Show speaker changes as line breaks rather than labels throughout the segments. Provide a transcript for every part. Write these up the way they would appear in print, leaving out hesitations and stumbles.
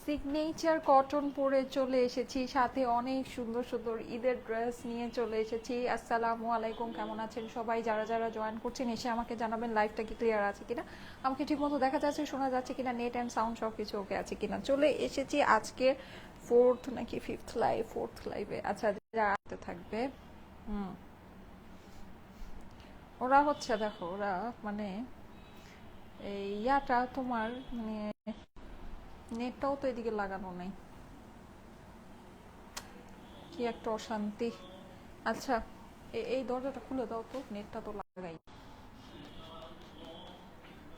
Signature cotton পরে চলে এসেছি, সাথে অনেক সুন্দর সুন্দর ঈদের ড্রেস নিয়ে চলে এসেছি। আসসালামু আলাইকুম, কেমন আছেন সবাই? যারা যারা জয়েন করছেন এসে আমাকে জানাবেন লাইভটা কি ক্লিয়ার আছে কিনা, আমাকে ঠিকমতো দেখা যাচ্ছে, শোনা যাচ্ছে কিনা, নেট অ্যান্ড সাউন্ড সব কিছু ওকে আছে কিনা। চলে এসেছি আজকে ফোর্থ নাকি ফিফথ লাইভ, ফোর্থ লাইভে। আচ্ছা, যা আসতে থাকবে। হুম, ওরা হচ্ছে দেখো, ওরা মানে এই ইয়াটা তোমার মানে নেটটাও তো এদিকে লাগানো নাই, কি একটা অশান্তি। আচ্ছা, এই দরজাটা খুলে দাও তো, নেটটা তো লাগাই।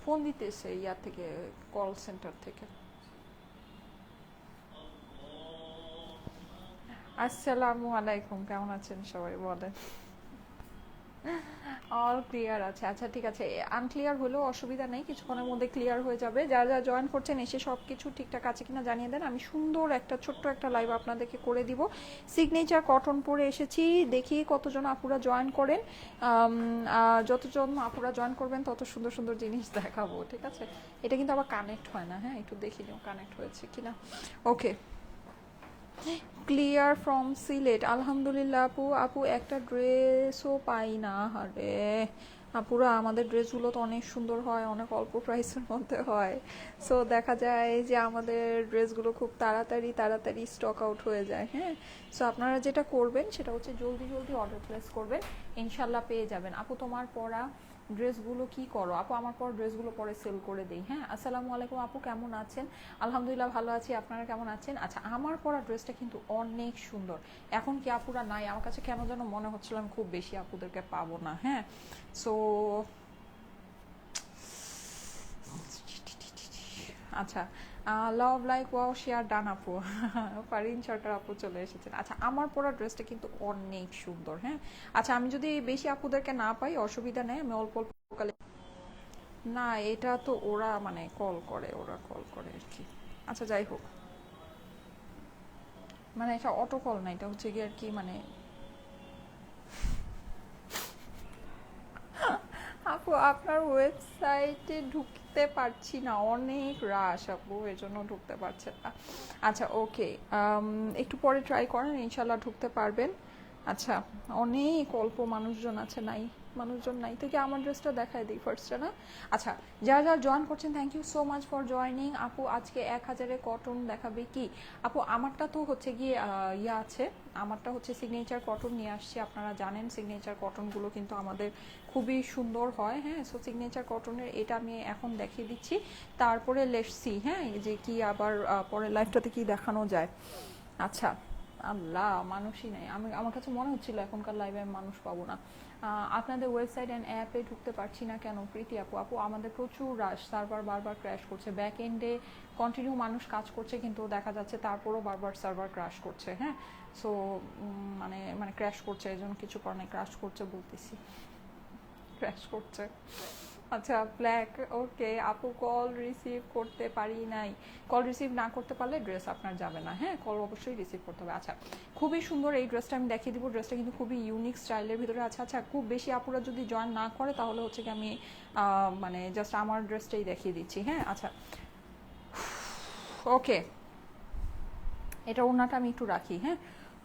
ফোন দিতেছে ইয়া থেকে, কল সেন্টার থেকে। আসসালামু আলাইকুম, কেমন আছেন সবাই বলেন? অল ক্লিয়ার আছে। আচ্ছা ঠিক আছে, আনক্লিয়ার হলেও অসুবিধা নেই, কিছুক্ষণের মধ্যে ক্লিয়ার হয়ে যাবে। যারা যারা জয়েন করছেন এসে সব কিছু ঠিকঠাক আছে কিনা জানিয়ে দেন, আমি সুন্দর একটা ছোট্ট একটা লাইভ আপনাদেরকে করে দিব। সিগনেচার কটন পরে এসেছি, দেখি কতজন আপুরা জয়েন করেন। যতজন আপুরা জয়েন করবেন তত সুন্দর সুন্দর জিনিস দেখাবো, ঠিক আছে? এটা কিন্তু আবার কানেক্ট হয় না, হ্যাঁ একটু দেখে নিও কানেক্ট হয়েছে কিনা। ওকে, ক্লিয়ার ফ্রম সিলেট। আলহামদুলিল্লাহ আপু। আপু একটা ড্রেসও পাই না, আরে আপুরা আমাদের ড্রেসগুলো তো অনেক সুন্দর হয়, অনেক অল্প প্রাইসের মধ্যে হয়। সো দেখা যায় যে আমাদের ড্রেসগুলো খুব তাড়াতাড়ি তাড়াতাড়ি স্টক আউট হয়ে যায়। হ্যাঁ, সো আপনারা যেটা করবেন সেটা হচ্ছে জলদি জলদি অর্ডার প্লেস করবেন, ইনশাল্লাহ পেয়ে যাবেন। আপু তোমার পরা ড্রেসগুলো কি করো? আপু আমার পর ড্রেসগুলো পরে সেল করে দিই। হ্যাঁ, আসসালামু আলাইকুম আপু, কেমন আছেন? আলহামদুলিল্লাহ ভালো আছি, আপনারা কেমন আছেন? আচ্ছা, আমার পরা ড্রেসটা কিন্তু অনেক সুন্দর। এখন কি আপুরা নাই? আমার কাছে কেন যেন মনে হচ্ছিল আমি খুব বেশি আপুদেরকে পাবো না। হ্যাঁ, সো আচ্ছা, love like wow share done আপু। ফারিন সরকার আপু চলে এসেছেন। আচ্ছা, আমার পরা ড্রেসটা কিন্তু অনেক সুন্দর। হ্যাঁ, আচ্ছা আমি যদি বেশি আপুদেরকে না পাই অসুবিধা নেই, আমি অল্প অল্প না, এটা তো ওরা মানে কল করে, ওরা কল করে আর কি। আচ্ছা যাই হোক, মানে এটা অটো কল না, এটা হচ্ছে কি আর কি মানে আপু আপনার ওয়েবসাইটে ঢুকতে পারছি না, অনেক রাশ আপু, এর জন্য ঢুকতে পারছেন না। আচ্ছা ওকে, একটু পরে ট্রাই করেন, ইনশাল্লাহ ঢুকতে পারবেন। আচ্ছা, অনেক অল্প মানুষজন আছে, নাই মানুষজন নাই থেকে আমার ড্রেসটা দেখায় দিই ফার্স্টে না। আচ্ছা, যারা যারা জয়েন করছেন thank you so much for joining. আপু আজকে 1000-এ কটন দেখাবে কি? আপু আমারটা তো হচ্ছে গিয়ে ইয়া আছে, আমারটা হচ্ছে সিগনেচার কটন নিয়ে আসছি। আপনারা জানেন সিগনেচার কটনগুলো কিন্তু আমাদের খুবই সুন্দর হয়। হ্যাঁ, সো সিগনেচার কটনের এটা আমি এখন দেখিয়ে দিচ্ছি, তারপরে লেটস সি হ্যাঁ যে কি আবার পরের লাইফটাতে কি দেখানো যায়। আচ্ছা, আল্লাহ মানুষই নাই, আমার কাছে মনে হচ্ছিল এখনকার লাইভে আমি মানুষ পাবো না। আপনাদের ওয়েবসাইট অ্যান্ড অ্যাপে ঢুকতে পারছি না কেন? প্রীতি আপু। আপু আমাদের প্রচুর রাশ, সার্ভার বারবার ক্র্যাশ করছে, ব্যাক এন্ডে কন্টিনিউ মানুষ কাজ করছে কিন্তু দেখা যাচ্ছে তারপরও বারবার সার্ভার ক্র্যাশ করছে। হ্যাঁ, সো মানে মানে ক্র্যাশ করছে, এই জন্য কিছু কারণে ক্র্যাশ করছে বলতেছি, ক্র্যাশ করছে। আচ্ছা ব্ল্যাক, ওকে আপু কল রিসিভ করতে পারি নাই। কল রিসিভ না করতে পারলে ড্রেস আপনার যাবে না। হ্যাঁ, কল অবশ্যই রিসিভ করতে হবে। আচ্ছা, খুবই সুন্দর এই ড্রেসটা আমি দেখিয়ে দিব, ড্রেসটা কিন্তু খুবই ইউনিক স্টাইলের ভিতরে আছে। আচ্ছা, খুব বেশি আপুরা যদি জয়েন না করে তাহলে হচ্ছে কি আমি মানে জাস্ট আমার ড্রেসটাই দেখিয়ে দিচ্ছি। হ্যাঁ, আচ্ছা ওকে, এটা ওনাটা আমি একটু রাখি। হ্যাঁ,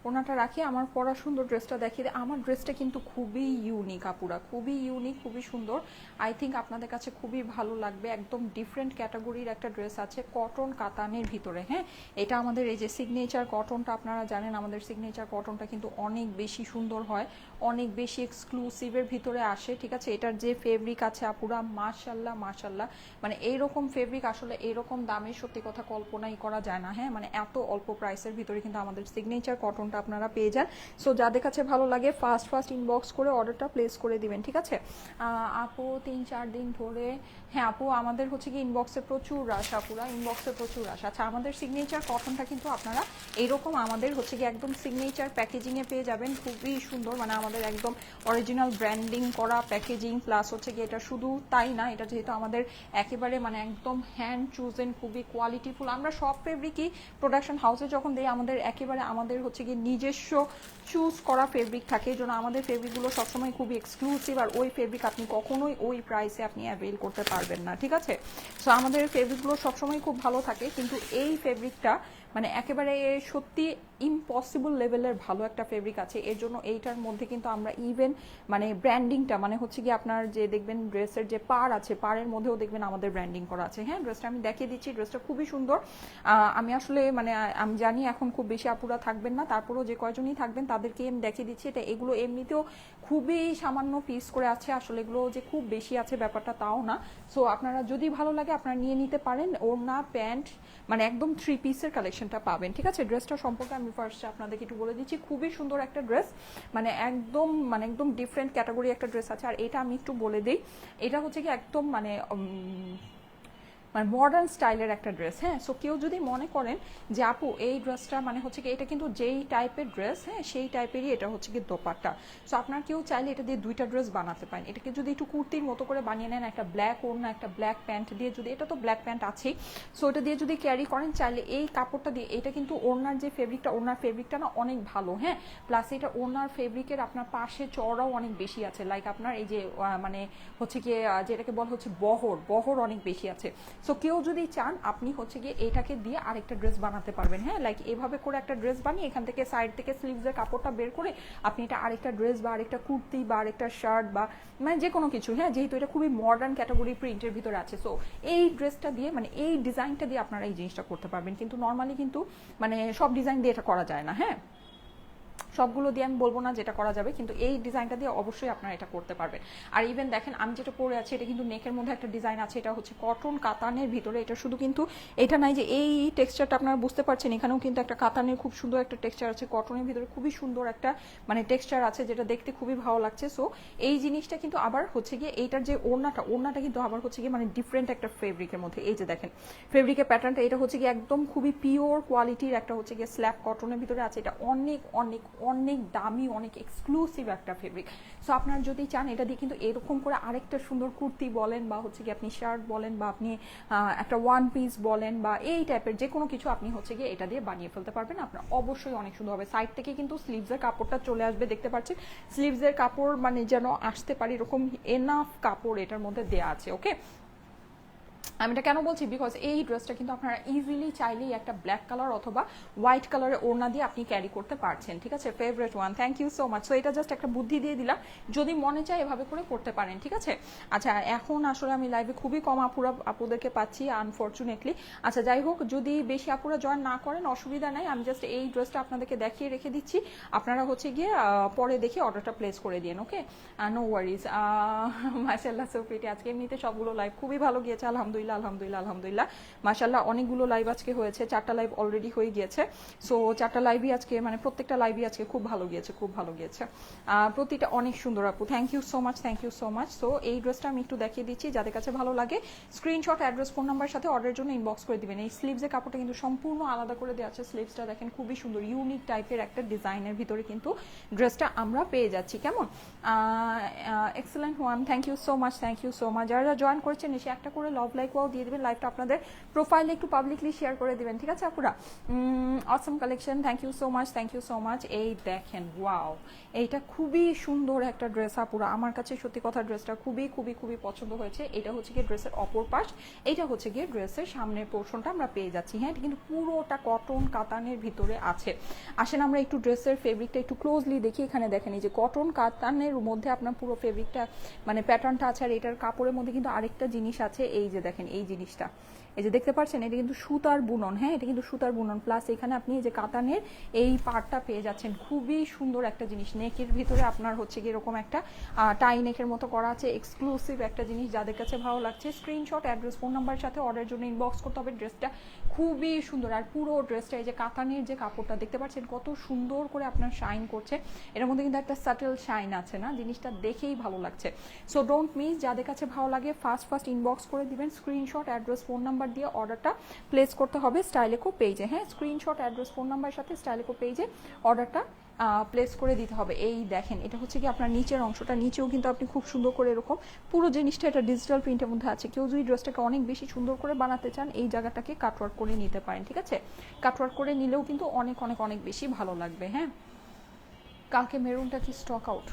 ওনাটা রাখি, আমার পরা সুন্দর ড্রেসটা দেখিয়ে দিই। আমার ড্রেসটা কিন্তু খুবই ইউনিক আপুরা, খুবই ইউনিক, খুবই সুন্দর। আই থিঙ্ক আপনাদের কাছে খুবই ভালো লাগবে, একদম ডিফারেন্ট ক্যাটাগরির একটা ড্রেস আছে কটন কাতানের ভিতরে। হ্যাঁ, এটা আমাদের এই যে সিগনেচার কটনটা, আপনারা জানেন আমাদের সিগনেচার কটনটা কিন্তু অনেক বেশি সুন্দর হয়, অনেক বেশি এক্সক্লুসিভের ভিতরে আসে। ঠিক আছে, এটার যে ফেব্রিক আছে আপুরা, মাশাল্লাহ মাশাল্লাহ, মানে এইরকম ফেব্রিক আসলে এইরকম দামে সত্যি কথা কল্পনাই করা যায় না। হ্যাঁ, মানে এত অল্প প্রাইসের ভিতরে কিন্তু আমাদের সিগনেচার কটনটা আপনারা পেয়ে যান। সো যাদের কাছে ভালো লাগে ফার্স্ট ফার্স্ট ইনবক্স করে অর্ডারটা প্লেস করে দিবেন, ঠিক আছে? আপু 3-4 দিন ধরে, হ্যাঁ আপু আমাদের হচ্ছে কি ইনবক্সে প্রচুর রাশ, আপুরা ইনবক্সে প্রচুর রাশ। আচ্ছা, আমাদের সিগনেচার কটনটা কিন্তু আপনারা এইরকম আমাদের হচ্ছে কি একদম সিগনেচার প্যাকেজিংয়ে পেয়ে যাবেন, খুবই সুন্দর, মানে আমাদের একদম অরিজিনাল ব্র্যান্ডিং করা প্যাকেজিং, প্লাস হচ্ছে কি এটা শুধু তাই না, এটা যেহেতু আমাদের একেবারে মানে একদম হ্যান্ড চুজেন, খুবই কোয়ালিটিফুল। আমরা সব ফেব্রিকই প্রোডাকশন হাউসে যখন দিই আমাদের একেবারে আমাদের হচ্ছে কি নিজস্ব চুজ করা ফেব্রিক থাকে, এই জন্য আমাদের ফেব্রিকগুলো সবসময় খুবই এক্সক্লুসিভ, আর ওই ফেব্রিক আপনি কখনোই ওই প্রাইসে আপনি অ্যাভেল করতে পারবেন না, ঠিক আছে? সো আমাদের ফেব্রিকগুলো সবসময় খুব ভালো থাকে, কিন্তু এই ফেব্রিকটা মানে একেবারে সত্যি ইম্পসিবল লেভেলের ভালো একটা ফেব্রিক আছে। এর জন্য এইটার মধ্যে কিন্তু আমরা ইভেন মানে ব্র্যান্ডিংটা মানে হচ্ছে কি আপনার যে দেখবেন ড্রেসের যে পার আছে, পাড়ের মধ্যেও দেখবেন আমাদের ব্র্যান্ডিং করা আছে। হ্যাঁ, ড্রেসটা আমি দেখিয়ে দিচ্ছি, ড্রেসটা খুবই সুন্দর। আমি আসলে মানে আমি জানি এখন খুব বেশি আপুরা থাকবেন না, তারপরেও যে কয়জনই থাকবেন তাদেরকে আমি দেখিয়ে দিচ্ছি। এটা এগুলো এমনিতেও খুবই সামান্য পিস করে আছে, আসলে এগুলো যে খুব বেশি আছে ব্যাপারটা তাও না। সো আপনারা যদি ভালো লাগে আপনারা নিয়ে নিতে পারেন। ওড়না প্যান্ট মানে একদম 3 পিসের কালেকশনটা পাবেন, ঠিক আছে? ড্রেসটা সম্পর্কে আমি ফার্স্টে আপনাদেরকে একটু বলে দিচ্ছি, খুবই সুন্দর একটা ড্রেস, মানে একদম ডিফারেন্ট ক্যাটাগরি একটা ড্রেস আছে। আর এটা আমি একটু বলে দিই, এটা হচ্ছে কি একদম মানে মডার্ন স্টাইলের একটা ড্রেস। হ্যাঁ, সো কেউ যদি মনে করেন যে আপু এই ড্রেসটা মানে হচ্ছে কি এটা কিন্তু যেই টাইপের ড্রেস, হ্যাঁ সেই টাইপেরই এটা হচ্ছে কি দোপাট্টা। সো আপনার কেউ চাইলে এটা দিয়ে 2টা ড্রেস বানাতে পারেন। এটাকে যদি একটু কুর্তির মতো করে বানিয়ে নেন, একটা ব্ল্যাক ওড়না একটা ব্ল্যাক প্যান্ট দিয়ে, যদি এটা তো ব্ল্যাক প্যান্ট আছেই, সো এটা দিয়ে যদি ক্যারি করেন চাইলে এই কাপড়টা দিয়ে, এটা কিন্তু ওড়নার যে ফেব্রিকটা, ওড়নার ফেব্রিকটা না অনেক ভালো। হ্যাঁ, প্লাস এটা ওড়নার ফেব্রিকের আপনার পাশে চওড়াও অনেক বেশি আছে, লাইক আপনার এই যে মানে হচ্ছে গিয়ে যেটাকে বলা হচ্ছে বহর অনেক বেশি আছে। সো কেউ যদি চান আপনি হচ্ছে গিয়ে এটাকে দিয়ে আরেকটা ড্রেস বানাতে পারবেন। হ্যাঁ, লাইক এভাবে করে একটা ড্রেস বানিয়ে এখান থেকে সাইড থেকে স্লিভসের কাপড়টা বের করে আপনি এটা আরেকটা ড্রেস বা আরেকটা কুর্তি বা আরেকটা শার্ট বা মানে যে কোনো কিছু, হ্যাঁ যেহেতু এটা খুবই মডার্ন ক্যাটাগরি প্রিন্টের ভিতরে আছে, সো এই ড্রেসটা দিয়ে মানে এই ডিজাইনটা দিয়ে আপনারা এই জিনিসটা করতে পারবেন। কিন্তু নর্মালি কিন্তু মানে সব ডিজাইন দিয়ে এটা করা যায় না। হ্যাঁ, সবগুলো দিয়ে আমি বলবো না যেটা করা যাবে, কিন্তু এই ডিজাইনটা দিয়ে অবশ্যই আপনারা এটা করতে পারবেন। আর ইভেন দেখেন আমি যেটা পরে আছি এটা কিন্তু নেকের মধ্যে একটা ডিজাইন আছে, এটা হচ্ছে কটন কাতানের ভিতরে। এটা শুধু কিন্তু এটা নাই যে এই টেক্সচারটা আপনারা বুঝতে পারছেন, এখানেও কিন্তু একটা কাতানের খুব সুন্দর একটা টেক্সচার আছে, কটনের ভিতরে খুবই সুন্দর একটা মানে টেক্সচার আছে, যেটা দেখতে খুবই ভালো লাগছে। সো এই জিনিসটা কিন্তু আবার হচ্ছে গিয়ে এইটার যে ওড়নাটা কিন্তু আবার হচ্ছে গিয়ে মানে ডিফারেন্ট একটা ফেব্রিকের মধ্যে। এই যে দেখেন ফেব্রিকের প্যাটার্নটা, এটা হচ্ছে গিয়ে একদম খুবই পিওর কোয়ালিটির একটা হচ্ছে গিয়ে স্ল্যাব কটনের ভিতরে আছে। এটা অনেক অনেক অনেক দামি, অনেক এক্সক্লুসিভ একটা ফেব্রিক। সো আপনারা যদি চান এটা দিয়ে কিন্তু এরকম করে আরেকটা সুন্দর কুর্তি বলেন বা হচ্ছে গিয়ে আপনি শার্ট বলেন বা আপনি একটা ওয়ান পিস বলেন বা এই টাইপের যে কোনো কিছু আপনি হচ্ছে গিয়ে এটা দিয়ে বানিয়ে ফেলতে পারবেন। আপনার অবশ্যই অনেক সুন্দর হবে। সাইড থেকে কিন্তু স্লিভসের কাপড়টা চলে আসবে, দেখতে পাচ্ছেন স্লিভসের কাপড় মানে যেন আসতে পারি এরকম এনাফ কাপড় এটার মধ্যে দেয়া আছে। ওকে, আমি এটা কেন বলছি, বিকজ এই ড্রেসটা কিন্তু আপনারা ইজিলি চাইলেই একটা ব্ল্যাক কালার অথবা হোয়াইট কালারের ওড়না দিয়ে আপনি ক্যারি করতে পারছেন, ঠিক আছে? Favourite one, thank you so much. So এটা জাস্ট একটা বুদ্ধি দিয়ে দিলাম, যদি মনে চায় এভাবে করে করতে পারেন, ঠিক আছে? আচ্ছা, এখন আসলে আমি লাইভে খুবই কম আপুদেরকে পাচ্ছি আনফর্চুনেটলি। আচ্ছা যাই হোক, যদি বেশি আপুরা জয়েন না করেন অসুবিধা নাই, আমি জাস্ট এই ড্রেসটা আপনাদেরকে দেখিয়ে রেখে দিচ্ছি, আপনারা হচ্ছে গিয়ে পরে দেখে অর্ডারটা প্লেস করে দিন। ওকে, নো ওয়ারিজ। মাশাআল্লাহ সো প্রিটি। আজকে এমনিতে সবগুলো লাইভ খুবই ভালো গিয়েছে, আলহামদুলিল্লাহ আলহামদুলিল্লাহ মাশাআল্লাহ। অনেকগুলো লাইভ আজকে হয়েছে, 4টা লাইভ অলরেডি হয়ে গিয়েছে। সো 4টা লাইভই আজকে মানে প্রত্যেকটা লাইভই আজকে খুব ভালো গিয়েছে। প্রতিটা অনেক সুন্দর আপু, thank you so much. So এই ড্রেসটা আমি একটু দেখিয়ে দিচ্ছি, যাদের কাছে ভালো লাগে স্ক্রিনশট, অ্যাড্রেস, ফোন নাম্বার সাথে অর্ডারের জন্য ইনবক্স করে দিবেন। এই স্লিভসের কাপড়টা কিন্তু সম্পূর্ণ আলাদা করে দেওয়া আছে। স্লিভসটা দেখেন খুবই সুন্দর ইউনিক টাইপের একটা ডিজাইনের ভিতরে কিন্তু ড্রেসটা আমরা পেয়ে যাচ্ছি। কেমন excellent one, thank you so much. যারা জয়েন করেছেন এসে একটা করে লাভ লাইক ওয়াও দিয়ে দিবেন, লাইভটা আপনাদের প্রোফাইলে একটু পাবলিকলি শেয়ার করে দিবেন, ঠিক আছে আপুরা? Awesome collection, thank you so much. এই দেখেন ওয়াও, এইটা খুবই সুন্দর একটা ড্রেস আপুরা, আমার কাছে সত্যি কথা ড্রেসটা খুবই পছন্দ হয়েছে। এটা হচ্ছে গিয়ে ড্রেসের অপর পাশ, এটা হচ্ছে গিয়ে ড্রেসের সামনের পোর্শনটা আমরা পেয়ে যাচ্ছি। হ্যাঁ, এটা কিন্তু পুরোটা কটন কাতানের ভিতরে আছে। আসেন আমরা একটু ড্রেসের ফেব্রিকটা একটু ক্লোজলি দেখি। এখানে দেখেন এই যে কটন কাতানের মধ্যে আপনার পুরো ফেব্রিকটা মানে প্যাটার্নটা আছে, আর এটার কাপড়ের মধ্যে কিন্তু আরেকটা জিনিস আছে, এই যে দেখেন এই জিনিসটা, এই যে দেখতে পাচ্ছেন এটা কিন্তু সুতার বুনন। হ্যাঁ, এটা কিন্তু সুতার বুনন, প্লাস এখানে আপনি এই যে কাতানের এই পার্টটা পেয়ে যাচ্ছেন, খুবই সুন্দর একটা জিনিস। নেকের ভিতরে আপনার হচ্ছে কি এরকম একটা টাই নেকের মতো করা আছে, এক্সক্লুসিভ একটা জিনিস। যাদের কাছে ভালো লাগছে স্ক্রিনশট, অ্যাড্রেস, ফোন নাম্বার সাথে অর্ডারের জন্য ইনবক্স করতে হবে। ড্রেসটা খুবই সুন্দর, আর পুরো ড্রেসটা এই যে কাতানের যে কাপড়টা দেখতে পাচ্ছেন কত সুন্দর করে আপনার শাইন করছে, এর মধ্যে কিন্তু একটা সাটেল শাইন আছে না, জিনিসটা দেখেই ভালো লাগছে। সো ডোন্ট মিস, যাদের কাছে ভালো লাগে ফার্স্ট ইনবক্স করে দিবেন, স্ক্রিনশট, অ্যাড্রেস, ফোন নাম্বার দিয়ে অর্ডারটা প্লেস করতে হবে স্টাইলেকো পেজে। হ্যাঁ, স্ক্রিনশট, অ্যাড্রেস, ফোন নাম্বার সাথে স্টাইলেকো পেজে অর্ডারটা প্লেস করে দিতে হবে। এই দেখেন এটা হচ্ছে কি আপনার নিচের অংশটা, নিচেও কিন্তু আপনি খুব সুন্দর করে এরকম পুরো জিনিসটা এটা ডিজিটাল প্রিন্টের মধ্যে আছে। কেউ যদি ড্রেসটাকে অনেক বেশি সুন্দর করে বানাতে চান এই জায়গাটাকে কাটওয়ার্ক করে নিতে পারেন, ঠিক আছে? কাটওয়ার্ক করে নিলেও কিন্তু অনেক অনেক অনেক বেশি ভালো লাগবে। হ্যাঁ, কালকে মেরুনটা কি স্টক আউট?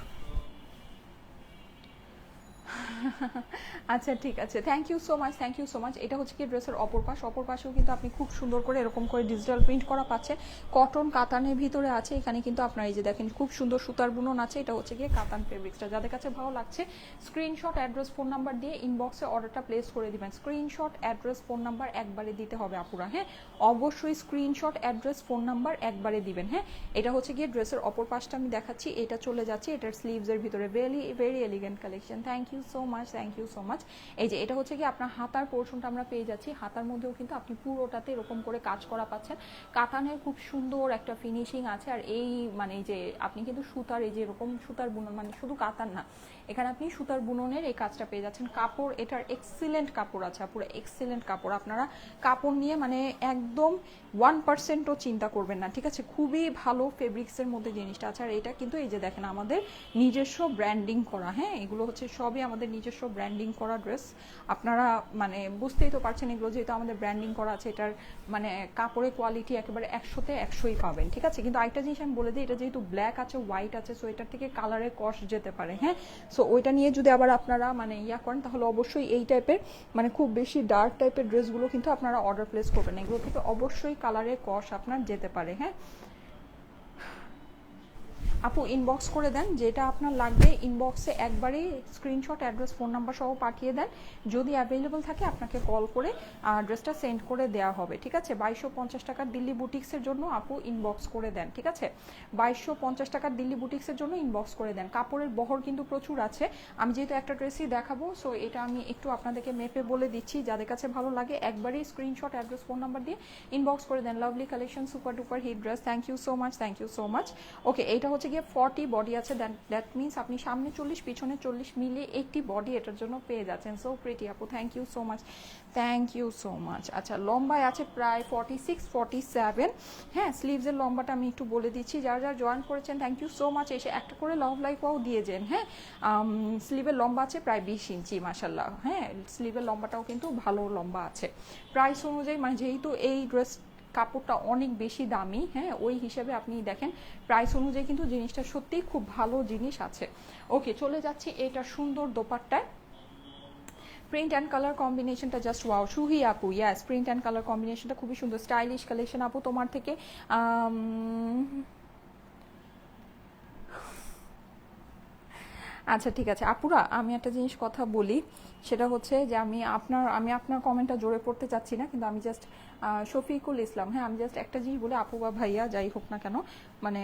আচ্ছা ঠিক আছে, thank you so much, thank you so much. এটা হচ্ছে কি ড্রেসের অপর পাশ, অপর পাশেও কিন্তু আপনি খুব সুন্দর করে এরকম করে ডিজিটাল প্রিন্ট করা পাচ্ছেন। কটন কাতানের ভিতরে আছে, এখানে কিন্তু আপনার এই যে দেখেন খুব সুন্দর সুতার বুনন আছে। এটা হচ্ছে গিয়ে কাতান ফেব্রিক্সটা। যাদের কাছে ভালো লাগছে স্ক্রিনশট, অ্যাড্রেস, ফোন নাম্বার দিয়ে ইনবক্সে অর্ডারটা প্লেস করে দিবেন। স্ক্রিনশট, অ্যাড্রেস, ফোন নাম্বার একবারে দিতে হবে আপুরা। হ্যাঁ, অবশ্যই স্ক্রিনশট, অ্যাড্রেস, ফোন নাম্বার একবারে দিবেন। হ্যাঁ, এটা হচ্ছে গিয়ে ড্রেসের অপর পাশটা আমি দেখাচ্ছি। এটা চলে যাচ্ছে এটার স্লিভসের ভিতরে, very very elegant collection. Thank you so much, thank you so much. এই যে এটা হচ্ছে কি আপনার হাতার পোর্শনটা আমরা পেয়ে যাচ্ছি। হাতার মধ্যেও কিন্তু আপনি পুরোটাতে এরকম করে কাজ করা পাচ্ছেন। কাতানের খুব সুন্দর একটা ফিনিশিং আছে। আর এই মানে যে আপনি কিন্তু সুতার এই যে এরকম সুতার বুনন, মানে শুধু কাতার না, এখানে আপনি সুতার বুননের এই কাজটা পেয়ে যাচ্ছেন। কাপড় এটার এক্সিলেন্ট কাপড় আছে, পুরো এক্সিলেন্ট কাপড়। আপনারা কাপড় নিয়ে মানে একদম 1%ও চিন্তা করবেন না, ঠিক আছে? খুবই ভালো ফেব্রিক্সের মধ্যে জিনিসটা আছে। আর এটা কিন্তু এই যে দেখেন আমাদের নিজস্ব ব্র্যান্ডিং করা। হ্যাঁ, এগুলো হচ্ছে সবই আমাদের নিজস্ব ব্র্যান্ডিং করা ড্রেস। আপনারা মানে বুঝতেই তো পারছেন এগুলো যেহেতু আমাদের ব্র্যান্ডিং করা আছে, এটার মানে কাপড়ের কোয়ালিটি একেবারে 100তে 100ই পাবেন, ঠিক আছে? কিন্তু আরেকটা জিনিস আমি বলে দিই, এটা যেহেতু ব্ল্যাক আছে, হোয়াইট আছে, সো এটার থেকে কালারের কস্ট যেতে পারে। হ্যাঁ, সো ওইটা নিয়ে যদি আবার আপনারা মানে ইয়া করেন তাহলে অবশ্যই এই টাইপের মানে খুব বেশি ডার্ক টাইপের ড্রেসগুলো কিন্তু আপনারা অর্ডার প্লেস করবেন। এগুলো থেকে অবশ্যই কালারের কস্ট আপনার যেতে পারে। হ্যাঁ আপু, ইনবক্স করে দেন যেটা আপনার লাগবে, ইনবক্সে একবারেই স্ক্রিনশট, অ্যাড্রেস, ফোন নাম্বার সহ পাঠিয়ে দেন। যদি অ্যাভেলেবল থাকে আপনাকে কল করে ড্রেসটা সেন্ড করে দেওয়া হবে, ঠিক আছে? 2250 টাকার দিল্লি বুটিক্সের জন্য আপু ইনবক্স করে দেন, ঠিক আছে? 2250 টাকার দিল্লি বুটিক্সের জন্য ইনবক্স করে দেন। কাপড়ের বহর কিন্তু প্রচুর আছে। আমি যেহেতু একটা ড্রেসই দেখাবো, সো এটা আমি একটু আপনাদেরকে মেপে বলে দিচ্ছি। যাদের কাছে ভালো লাগে একবারেই স্ক্রিনশট, অ্যাড্রেস, ফোন নাম্বার দিয়ে ইনবক্স করে দেন। Lovely collection, super duper hit dress. Thank you so much, thank you so much. Okay, এইটা হচ্ছে গিয়ে 40 বডি আছে, দ্যাট মিনস আপনি সামনে 40 পিছনে 40 মিলিয়ে 80 বডি এটার জন্য পেয়ে যাচ্ছেন। সো প্রিটি আপু, thank you so much, thank you so much. আচ্ছা, লম্বায় আছে প্রায় 46 47। হ্যাঁ, স্লিভসের লম্বাটা আমি একটু বলে দিচ্ছি। যারা যারা জয়েন করেছেন থ্যাংক ইউ সো মাচ। এসে একটা করে লাভ লাইকও দিয়ে যান। হ্যাঁ, স্লিভের লম্বা আছে প্রায় 20 ইঞ্চি, মাশাল্লাহ। হ্যাঁ, স্লিভের লম্বাটাও কিন্তু ভালো লম্বা আছে। প্রাইস অনুযায়ী মানে যেহেতু এই ড্রেস কাপড়টা অনেক বেশি দামি, হ্যাঁ, ওই হিসাবে আপনি দেখেন প্রাইস অনুযায়ী কিন্তু জিনিসটা সত্যিই খুব ভালো জিনিস আছে। ওকে, চলে যাচ্ছি এটা সুন্দর দোপাট্টায়। প্রিন্ট অ্যান্ড কালার কম্বিনেশনটা জাস্ট ওয়াও। সুহি আপু, ইয়াস, প্রিন্ট অ্যান্ড কালার কম্বিনেশনটা খুবই সুন্দর, স্টাইলিশ কালেকশন আপু। তোমার থেকে আচ্ছা ঠিক আছে আপুরা, আমি একটা জিনিস কথা বলি, সেটা হচ্ছে যে আমি আপনার কমেন্টটা জোরে পড়তে চাচ্ছি না, কিন্তু আমি জাস্ট শফিকুল ইসলাম, হ্যাঁ, আমি জাস্ট একটা জিনিস বলে, আপু বা ভাইয়া যাই হোক না কেন, মানে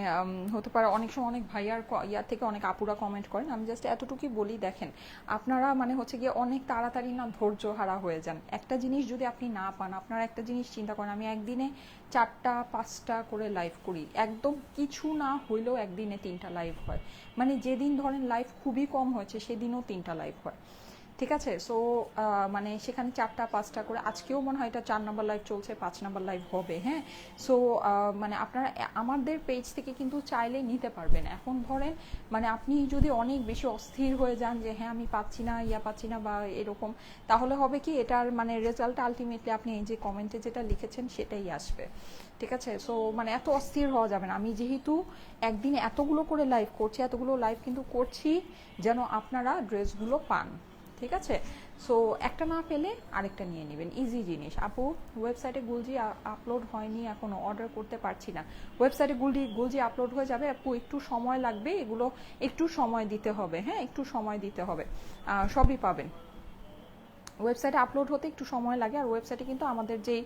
হতে পারে অনেক সময় অনেক ভাইয়ার ইয়ার থেকে অনেক আপুরা কমেন্ট করেন, আমি জাস্ট এতটুকুই বলি, দেখেন আপনারা মানে হচ্ছে গিয়ে অনেক তাড়াতাড়ি না ধৈর্য হারা হয়ে যান। একটা জিনিস যদি আপনি না পান, আপনারা একটা জিনিস চিন্তা করেন, আমি একদিনে 4টা 5টা করে লাইভ করি, একদম কিছু না হইলেও একদিনে 3টা লাইভ হয়। মানে যেদিন ধরেন লাইভ খুবই কম হয়েছে সেদিনও 3টা লাইভ হয়, ঠিক আছে? সো মানে সেখানে 4টা 5টা করে, আজকেও মনে হয় এটা 4 নম্বর লাইভ চলছে, 5 নম্বর লাইভ হবে। হ্যাঁ, সো মানে আপনারা আমাদের পেজ থেকে কিন্তু চাইলে নিতে পারবেন। এখন ধরেন মানে আপনি যদি অনেক বেশি অস্থির হয়ে যান যে হ্যাঁ আমি পাচ্ছি না, পাচ্ছি না বা এরকম, তাহলে হবে কি এটার মানে রেজাল্ট আলটিমেটলি আপনি এই যে কমেন্টে যেটা লিখেছেন সেটাই আসবে, ঠিক আছে? সো মানে এত অস্থির হওয়া যাবে না। আমি যেহেতু একদিনে এতগুলো করে লাইভ করছি, এতগুলো লাইভ কিন্তু করছি যেন আপনারা ড্রেসগুলো পান, ঠিক আছে? সো একটা না পেলে আরেকটা নিয়ে নেবেন, ইজি জিনিস। আপু, ওয়েবসাইটে গুলজি আপলোড হয়নি এখনো, অর্ডার করতে পারছি না। ওয়েবসাইটে গুলজি আপলোড হয়ে যাবে আপু, একটু সময় লাগবে, এগুলো একটু সময় দিতে হবে। হ্যাঁ, একটু সময় দিতে হবে, সবই পাবেন। ওয়েবসাইটে আপলোড হতে একটু সময় লাগে, আর ওয়েবসাইটে কিন্তু আমাদের যেই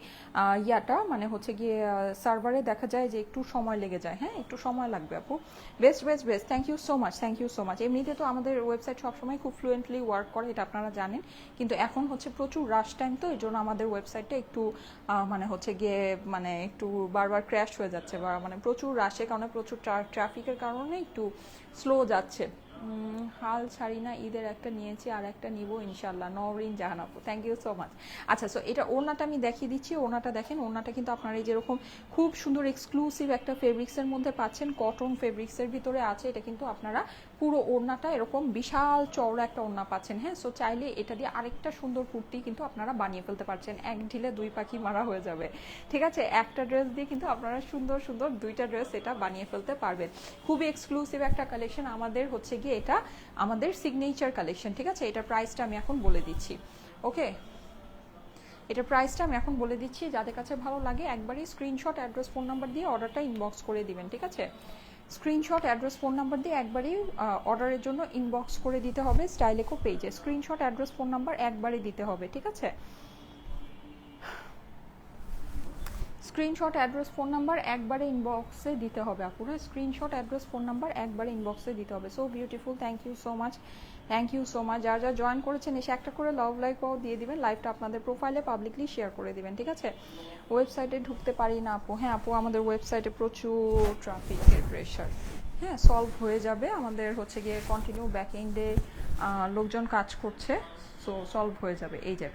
ইয়াটা মানে হচ্ছে গিয়ে সার্ভারে দেখা যায় যে একটু সময় লেগে যায়। হ্যাঁ, একটু সময় লাগবে আপু। Best best best, thank you so much, thank you so much. এমনিতে তো আমাদের ওয়েবসাইট সবসময় খুব ফ্লুয়েন্টলি ওয়ার্ক করে, এটা আপনারা জানেন, কিন্তু এখন হচ্ছে প্রচুর রাশ টাইম, তো এই জন্য আমাদের ওয়েবসাইটটা একটু মানে হচ্ছে গিয়ে মানে একটু বারবার ক্র্যাশ হয়ে যাচ্ছে, বা মানে প্রচুর রাশের কারণে, প্রচুর ট্রাফিকের কারণে একটু স্লো যাচ্ছে। হাল ছাড়ি না, ঈদের একটা নিয়েছি আর একটা নিব ইনশাল্লাহ। নওরিন জাহান আপু, থ্যাংক ইউ সো মাচ। আচ্ছা, সো এটা ওড়নাটা আমি দেখিয়ে দিচ্ছি। ওড়নাটা দেখেন, ওড়নাটা কিন্তু আপনারা এই যেরকম খুব সুন্দর এক্সক্লুসিভ একটা ফেব্রিক্সের মধ্যে পাচ্ছেন, কটন ফেব্রিক্সের ভিতরে আছে। এটা কিন্তু আপনারা পুরো ওড়নাটা এরকম বিশাল চওড়া একটা ওড়না পাচ্ছেন। হ্যাঁ, সো চাইলে এটা দিয়ে আরেকটা সুন্দর কুর্তি কিন্তু আপনারা বানিয়ে ফেলতে পারছেন। এক ঢিলে দুই পাখি মারা হয়ে যাবে, ঠিক আছে? একটা ড্রেস দিয়ে কিন্তু আপনারা সুন্দর সুন্দর দুইটা ড্রেস এটা বানিয়ে ফেলতে পারবেন। খুবই এক্সক্লুসিভ একটা কালেকশন আমাদের হচ্ছে গিয়ে, এটা আমাদের সিগনেচার কালেকশন, ঠিক আছে? এটার প্রাইসটা আমি এখন বলে দিচ্ছি। ওকে, এটার প্রাইসটা আমি এখন বলে দিচ্ছি। যাদের কাছে ভালো লাগে একবারই স্ক্রিনশট, অ্যাড্রেস, ফোন নাম্বার দিয়ে অর্ডারটা ইনবক্স করে দিবেন, ঠিক আছে? স্ক্রিনশট, অ্যাড্রেস, ফোন নাম্বার দিয়ে একবারই অর্ডারের জন্য ইনবক্স করে দিতে হবে স্টাইলেকো পেজে। স্ক্রিনশট, অ্যাড্রেস, ফোন নাম্বার একবারই দিতে হবে, ঠিক আছে? স্ক্রিনশট, অ্যাড্রেস, ফোন নাম্বার একবারে ইনবক্সে দিতে হবে আপুরা। স্ক্রিনশট, অ্যাড্রেস, ফোন নাম্বার একবারে ইনবক্সে দিতে হবে। So beautiful, thank you so much, thank you so much. যারা যারা জয়েন করেছেন এসে একটা করে লাভ লাইকও দিয়ে দিবেন, লাইভটা আপনাদের প্রোফাইলে পাবলিকলি শেয়ার করে দিবেন, ঠিক আছে? ওয়েবসাইটে ঢুকতে পারি না আপু। হ্যাঁ আপু, আমাদের ওয়েবসাইটে প্রচুর ট্রাফিকের প্রেশার। হ্যাঁ, সলভ হয়ে যাবে। আমাদের হচ্ছে গিয়ে কন্টিনিউ ব্যাক এন্ডে লোকজন কাজ করছে, সো সলভ হয়ে যাবে। এই যে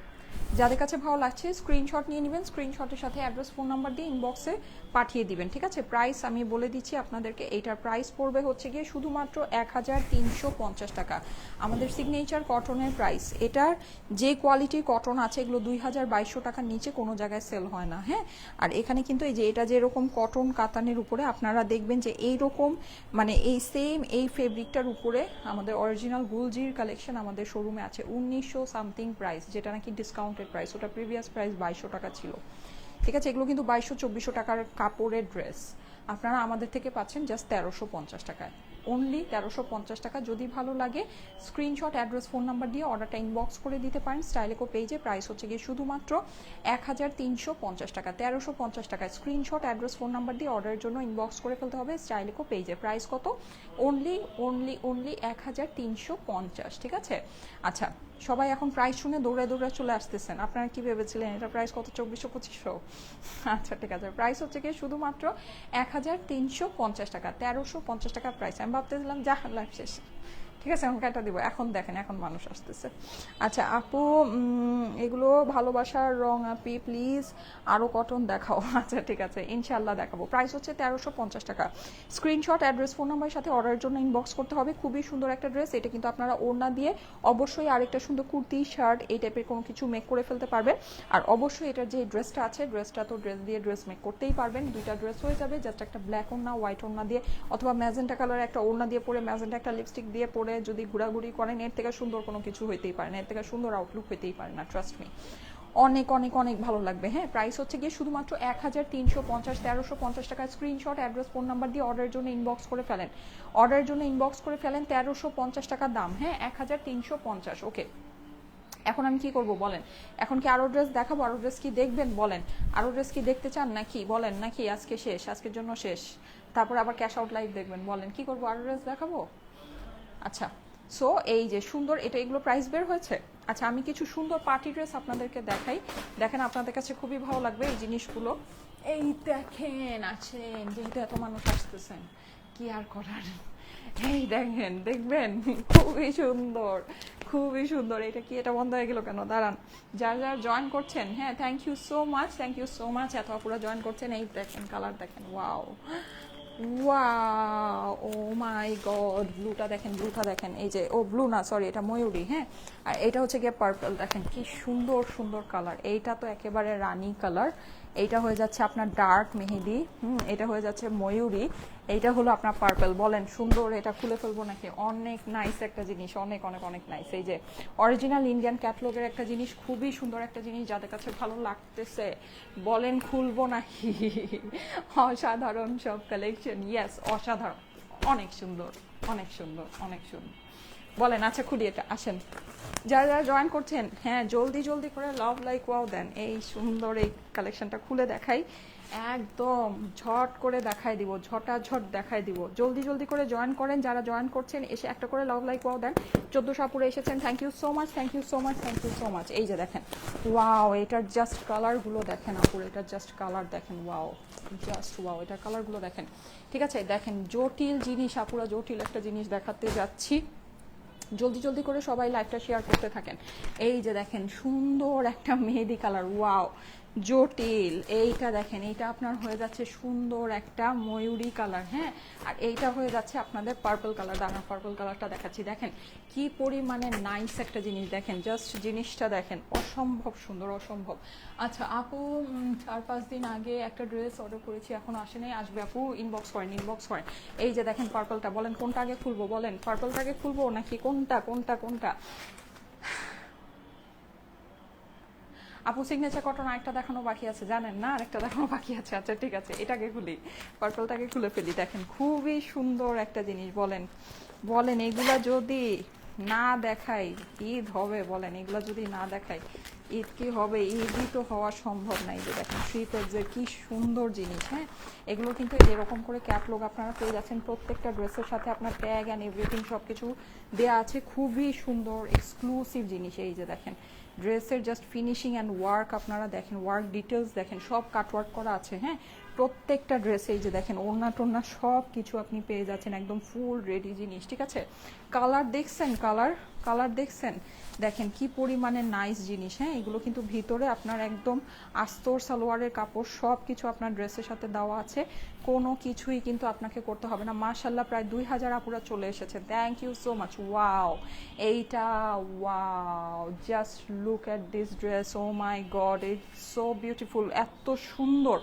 যাদের কাছে ভালো লাগছে স্ক্রিনশট নিয়ে নেবেন, স্ক্রিনশটের সাথে অ্যাড্রেস, ফোন নাম্বার দিয়ে ইনবক্সে পাঠিয়ে দিবেন, ঠিক আছে? প্রাইস আমি বলে দিচ্ছি আপনাদেরকে। এইটার প্রাইস পড়বে হচ্ছে গিয়ে শুধুমাত্র 1350 টাকা। আমাদের সিগনেচার কটনের প্রাইস। এটার যে কোয়ালিটির কটন আছে এগুলো 2200 টাকার নিচে কোনো জায়গায় সেল হয় না। হ্যাঁ, আর এখানে কিন্তু এই যে এটা যেরকম কটন কাতানের উপরে আপনারা দেখবেন যে এইরকম মানে এই সেম এই ফেব্রিকটার উপরে আমাদের অরিজিনাল গুলজির কালেকশন আমাদের শোরুমে আছে 1900 সামথিং প্রাইস, যেটা নাকি ডিসকাউন্টেড প্রাইস। ওটা প্রিভিয়াস প্রাইস 2200 টাকা ছিল, ঠিক আছে? এগুলো কিন্তু 2200-2400 টাকার কাপড়ের ড্রেস, আপনারা আমাদের থেকে পাচ্ছেন জাস্ট 1350 টাকায়। অনলি 1350 টাকা। যদি ভালো লাগে স্ক্রিনশট, অ্যাড্রেস, ফোন নাম্বার দিয়ে অর্ডারটা ইনবক্স করে দিতে পারেন স্টাইলেকো পেজে। প্রাইস হচ্ছে গিয়ে শুধুমাত্র 1350 টাকা, 1350 টাকায়। স্ক্রিনশট, অ্যাড্রেস, ফোন নাম্বার দিয়ে অর্ডারের জন্য ইনবক্স করে ফেলতে হবে স্টাইলেকো পেজে। প্রাইস কত? অনলি অনলি অনলি 1350, ঠিক আছে? আচ্ছা, সবাই এখন প্রাইস শুনে দৌড়ে দৌড়ে চলে আসতেছেন। আপনারা কি ভেবেছিলেন এটা প্রাইস কত? 2400-2500? আচ্ছা ঠিক আছে, প্রাইস হচ্ছে কি শুধুমাত্র 1350 টাকা, 1350 টাকা প্রাইস। আমি ভাবতেছিলাম যা লাইফ শেষ, ঠিক আছে এখন কাটা দিব। এখন দেখেন এখন মানুষ আসতেছে। আচ্ছা আপু, এগুলো ভালোবাসার রং আপি, প্লিজ আরও কটন দেখাও। আচ্ছা ঠিক আছে, ইনশাল্লাহ দেখাবো। প্রাইস হচ্ছে 1350 টাকা। স্ক্রিনশট, অ্যাড্রেস, ফোন নাম্বারের সাথে অর্ডারের জন্য ইনবক্স করতে হবে। খুবই সুন্দর একটা ড্রেস। এটা কিন্তু আপনারা ওড়না দিয়ে অবশ্যই আরেকটা সুন্দর কুর্তি, শার্ট এই টাইপের কোনো কিছু মেক করে ফেলতে পারবেন। আর অবশ্যই এটার যে ড্রেসটা আছে, ড্রেসটা তো ড্রেস দিয়ে ড্রেস মেক করতেই পারবেন। দুইটা ড্রেস হয়ে যাবে। জাস্ট একটা ব্ল্যাক ওড়না, হোয়াইট ওড়না দিয়ে অথবা ম্যাজেন্টা কালারের একটা ওড়না দিয়ে পরে, ম্যাজেন্টা একটা লিপস্টিক দিয়ে পরে যদি ঘোরাঘুরি করেন, এর থেকে সুন্দর কোনো কিছু হইতেই পারে না, এর থেকে সুন্দর আউটলুক হইতেই পারে না, ট্রাস্ট মি। অনেক অনেক অনেক ভালো লাগবে। হ্যাঁ, প্রাইস হচ্ছে গিয়ে শুধুমাত্র 1350, 1350 টাকা। স্ক্রিনশট, অ্যাড্রেস, ফোন নাম্বার দিয়ে অর্ডারের জন্য ইনবক্স করে ফেলেন, অর্ডারের জন্য ইনবক্স করে ফেলেন। 1350 টাকা দাম। হ্যাঁ, 1350। ওকে, এখন আমি কি করব বলেন? এখন কি আরো ড্রেস দেখাবো? আরো ড্রেস কি দেখবেন বলেন? আরো ড্রেস কি দেখতে চান নাকি বলেন? নাকি আজকে শেষ, আজকের জন্য শেষ, তারপর আবার ক্যাশ আউট লাইভ দেখবেন? বলেন কি করবো? আরো ড্রেস দেখাবো? আচ্ছা, সো এই যে সুন্দর এটা, এগুলো প্রাইস বের হয়েছে। আচ্ছা, আমি কিছু সুন্দর পার্টি ড্রেস আপনাদেরকে দেখাই। দেখেন আপনাদের কাছে খুবই ভালো লাগবে এই জিনিসগুলো। এই দেখেন আছেন, যেহেতু এত মানুষ আসতেছেন কি আর করার। এই দেখেন, দেখবেন খুবই সুন্দর, খুবই সুন্দর। এটা কি, এটা বন্ধ হয়ে গেল কেন? দাঁড়ান। যারা যারা জয়েন করছেন, হ্যাঁ thank you so much, thank you so much. এত আপুরা জয়েন করছেন। এই দেখেন কালার দেখেন, wow wow, oh my god. ব্লুটা দেখেন, ব্লুটা দেখেন। এই যে ও ব্লু না, সরি এটা ময়ূরী। হ্যাঁ, আর এটা হচ্ছে গিয়ে পার্পল। দেখেন কি সুন্দর সুন্দর কালার। এইটা তো একেবারে রানী কালার। এইটা হয়ে যাচ্ছে আপনার ডার্ক মেহেদি। এটা হয়ে যাচ্ছে ময়ূরী। এইটা হলো আপনার পার্পল। বলেন সুন্দর, এটা খুলে ফেলবো নাকি? অনেক নাইস একটা জিনিস, অনেক অনেক অনেক নাইস। এই যে অরিজিনাল ইন্ডিয়ান ক্যাটলগের একটা জিনিস, খুবই সুন্দর একটা জিনিস। যাদের কাছে ভালো লাগতেছে বলেন খুলবো নাকি? অসাধারণ সব কালেকশন। ইয়েস, অসাধারণ, অনেক সুন্দর, অনেক সুন্দর, অনেক সুন্দর। বলেন আচ্ছা খুলি এটা, আসেন। যারা যারা জয়েন করছেন, হ্যাঁ জলদি জলদি করে লাভ লাইক ওয়াও দেন। এই সুন্দর এই কালেকশনটা খুলে দেখাই, একদম ঝট করে দেখাই দিব, ঝটাঝট দেখাই দিব। জলদি জলদি করে জয়েন করেন। যারা জয়েন করছেন এসে একটা করে লাভ লাইক ওয়াও দেন। 1400 আপুরে এসেছেন, thank you so much, thank you so much, thank you so much. এই যে দেখেন, ওয়াও, এটার জাস্ট কালারগুলো দেখেন আপুরে, এটার জাস্ট কালার দেখেন, ওয়াও, জাস্ট ওয়াও, এটার কালারগুলো দেখেন। ঠিক আছে, দেখেন জটিল জিনিস আপুরা, জটিল একটা জিনিস দেখাতে যাচ্ছি। জলদি জলদি করে সবাই লাইভটা শেয়ার করতে থাকেন। এই যে দেখেন সুন্দর একটা মেহেদি কালার, ওয়াও জটিল। এইটা দেখেন, এইটা আপনার হয়ে যাচ্ছে সুন্দর একটা ময়ূরী কালার, হ্যাঁ। আর এইটা হয়ে যাচ্ছে আপনাদের পার্পল কালার, দানা পার্পল কালারটা দেখাচ্ছি। দেখেন কি পরিমাণে নাইস একটা জিনিস, দেখেন জাস্ট জিনিসটা দেখেন, অসম্ভব সুন্দর, অসম্ভব। আচ্ছা আপু 4-5 দিন আগে একটা ড্রেস অর্ডার করেছি, এখন আসে নাই, আসবে আপু, ইনবক্স করেন, ইনবক্স করেন। এই যে দেখেন পার্পলটা, বলেন কোনটা আগে খুলবো, বলেন পার্পলটা আগে খুলবো নাকি কোনটা কোনটা কোনটা? আপু সিগনেচার কটন আরেকটা দেখানো বাকি আছে, জানেন না আরেকটা দেখানো বাকি আছে। আচ্ছা ঠিক আছে, এটাকে খুলি, পার্পলটাকে খুলে ফেলি। দেখেন খুবই সুন্দর একটা জিনিস, বলেন বলেন এগুলা যদি না দেখাই ঈদ হবে? বলেন এগুলা যদি না দেখাই ঈদ কি হবে? ঈদই তো হওয়া সম্ভব নাই। যে দেখেন থ্রি পেজের কি সুন্দর জিনিস, হ্যাঁ। এগুলো কিন্তু এরকম করে ক্যাটলগ আপনারা পেয়ে যাচ্ছেন, প্রত্যেকটা ড্রেসের সাথে আপনার ট্যাগ অ্যান্ড এভরিথিং সব কিছু দেওয়া আছে। খুবই সুন্দর এক্সক্লুসিভ জিনিস। এই যে দেখেন ড্রেসের জাস্ট ফিনিশিং অ্যান্ড ওয়ার্ক আপনারা দেখেন, ওয়ার্ক ডিটেলস দেখেন, সব কাটওয়ার্ক করা আছে, হ্যাঁ। প্রত্যেকটা ড্রেসে এই যে দেখেন ওড়না টোড়না সব কিছু আপনি পেয়ে যাচ্ছেন, একদম ফুল রেডি জিনিস, ঠিক আছে। কালার দেখছেন, কালার কালার দেখছেন, দেখেন কি পরিমাণে নাইস জিনিস, হ্যাঁ। এগুলো কিন্তু ভিতরে আপনার একদম আস্তর সালোয়ারের কাপড় সব কিছু আপনার ড্রেসের সাথে দেওয়া আছে, কোনো কিছুই কিন্তু আপনাকে করতে হবে না। মাশাল্লাহ প্রায় 2000 আপুরা চলে এসেছে, thank you so much. Wow এইটা, wow just look at this dress, oh my god it's so beautiful, এত সুন্দর,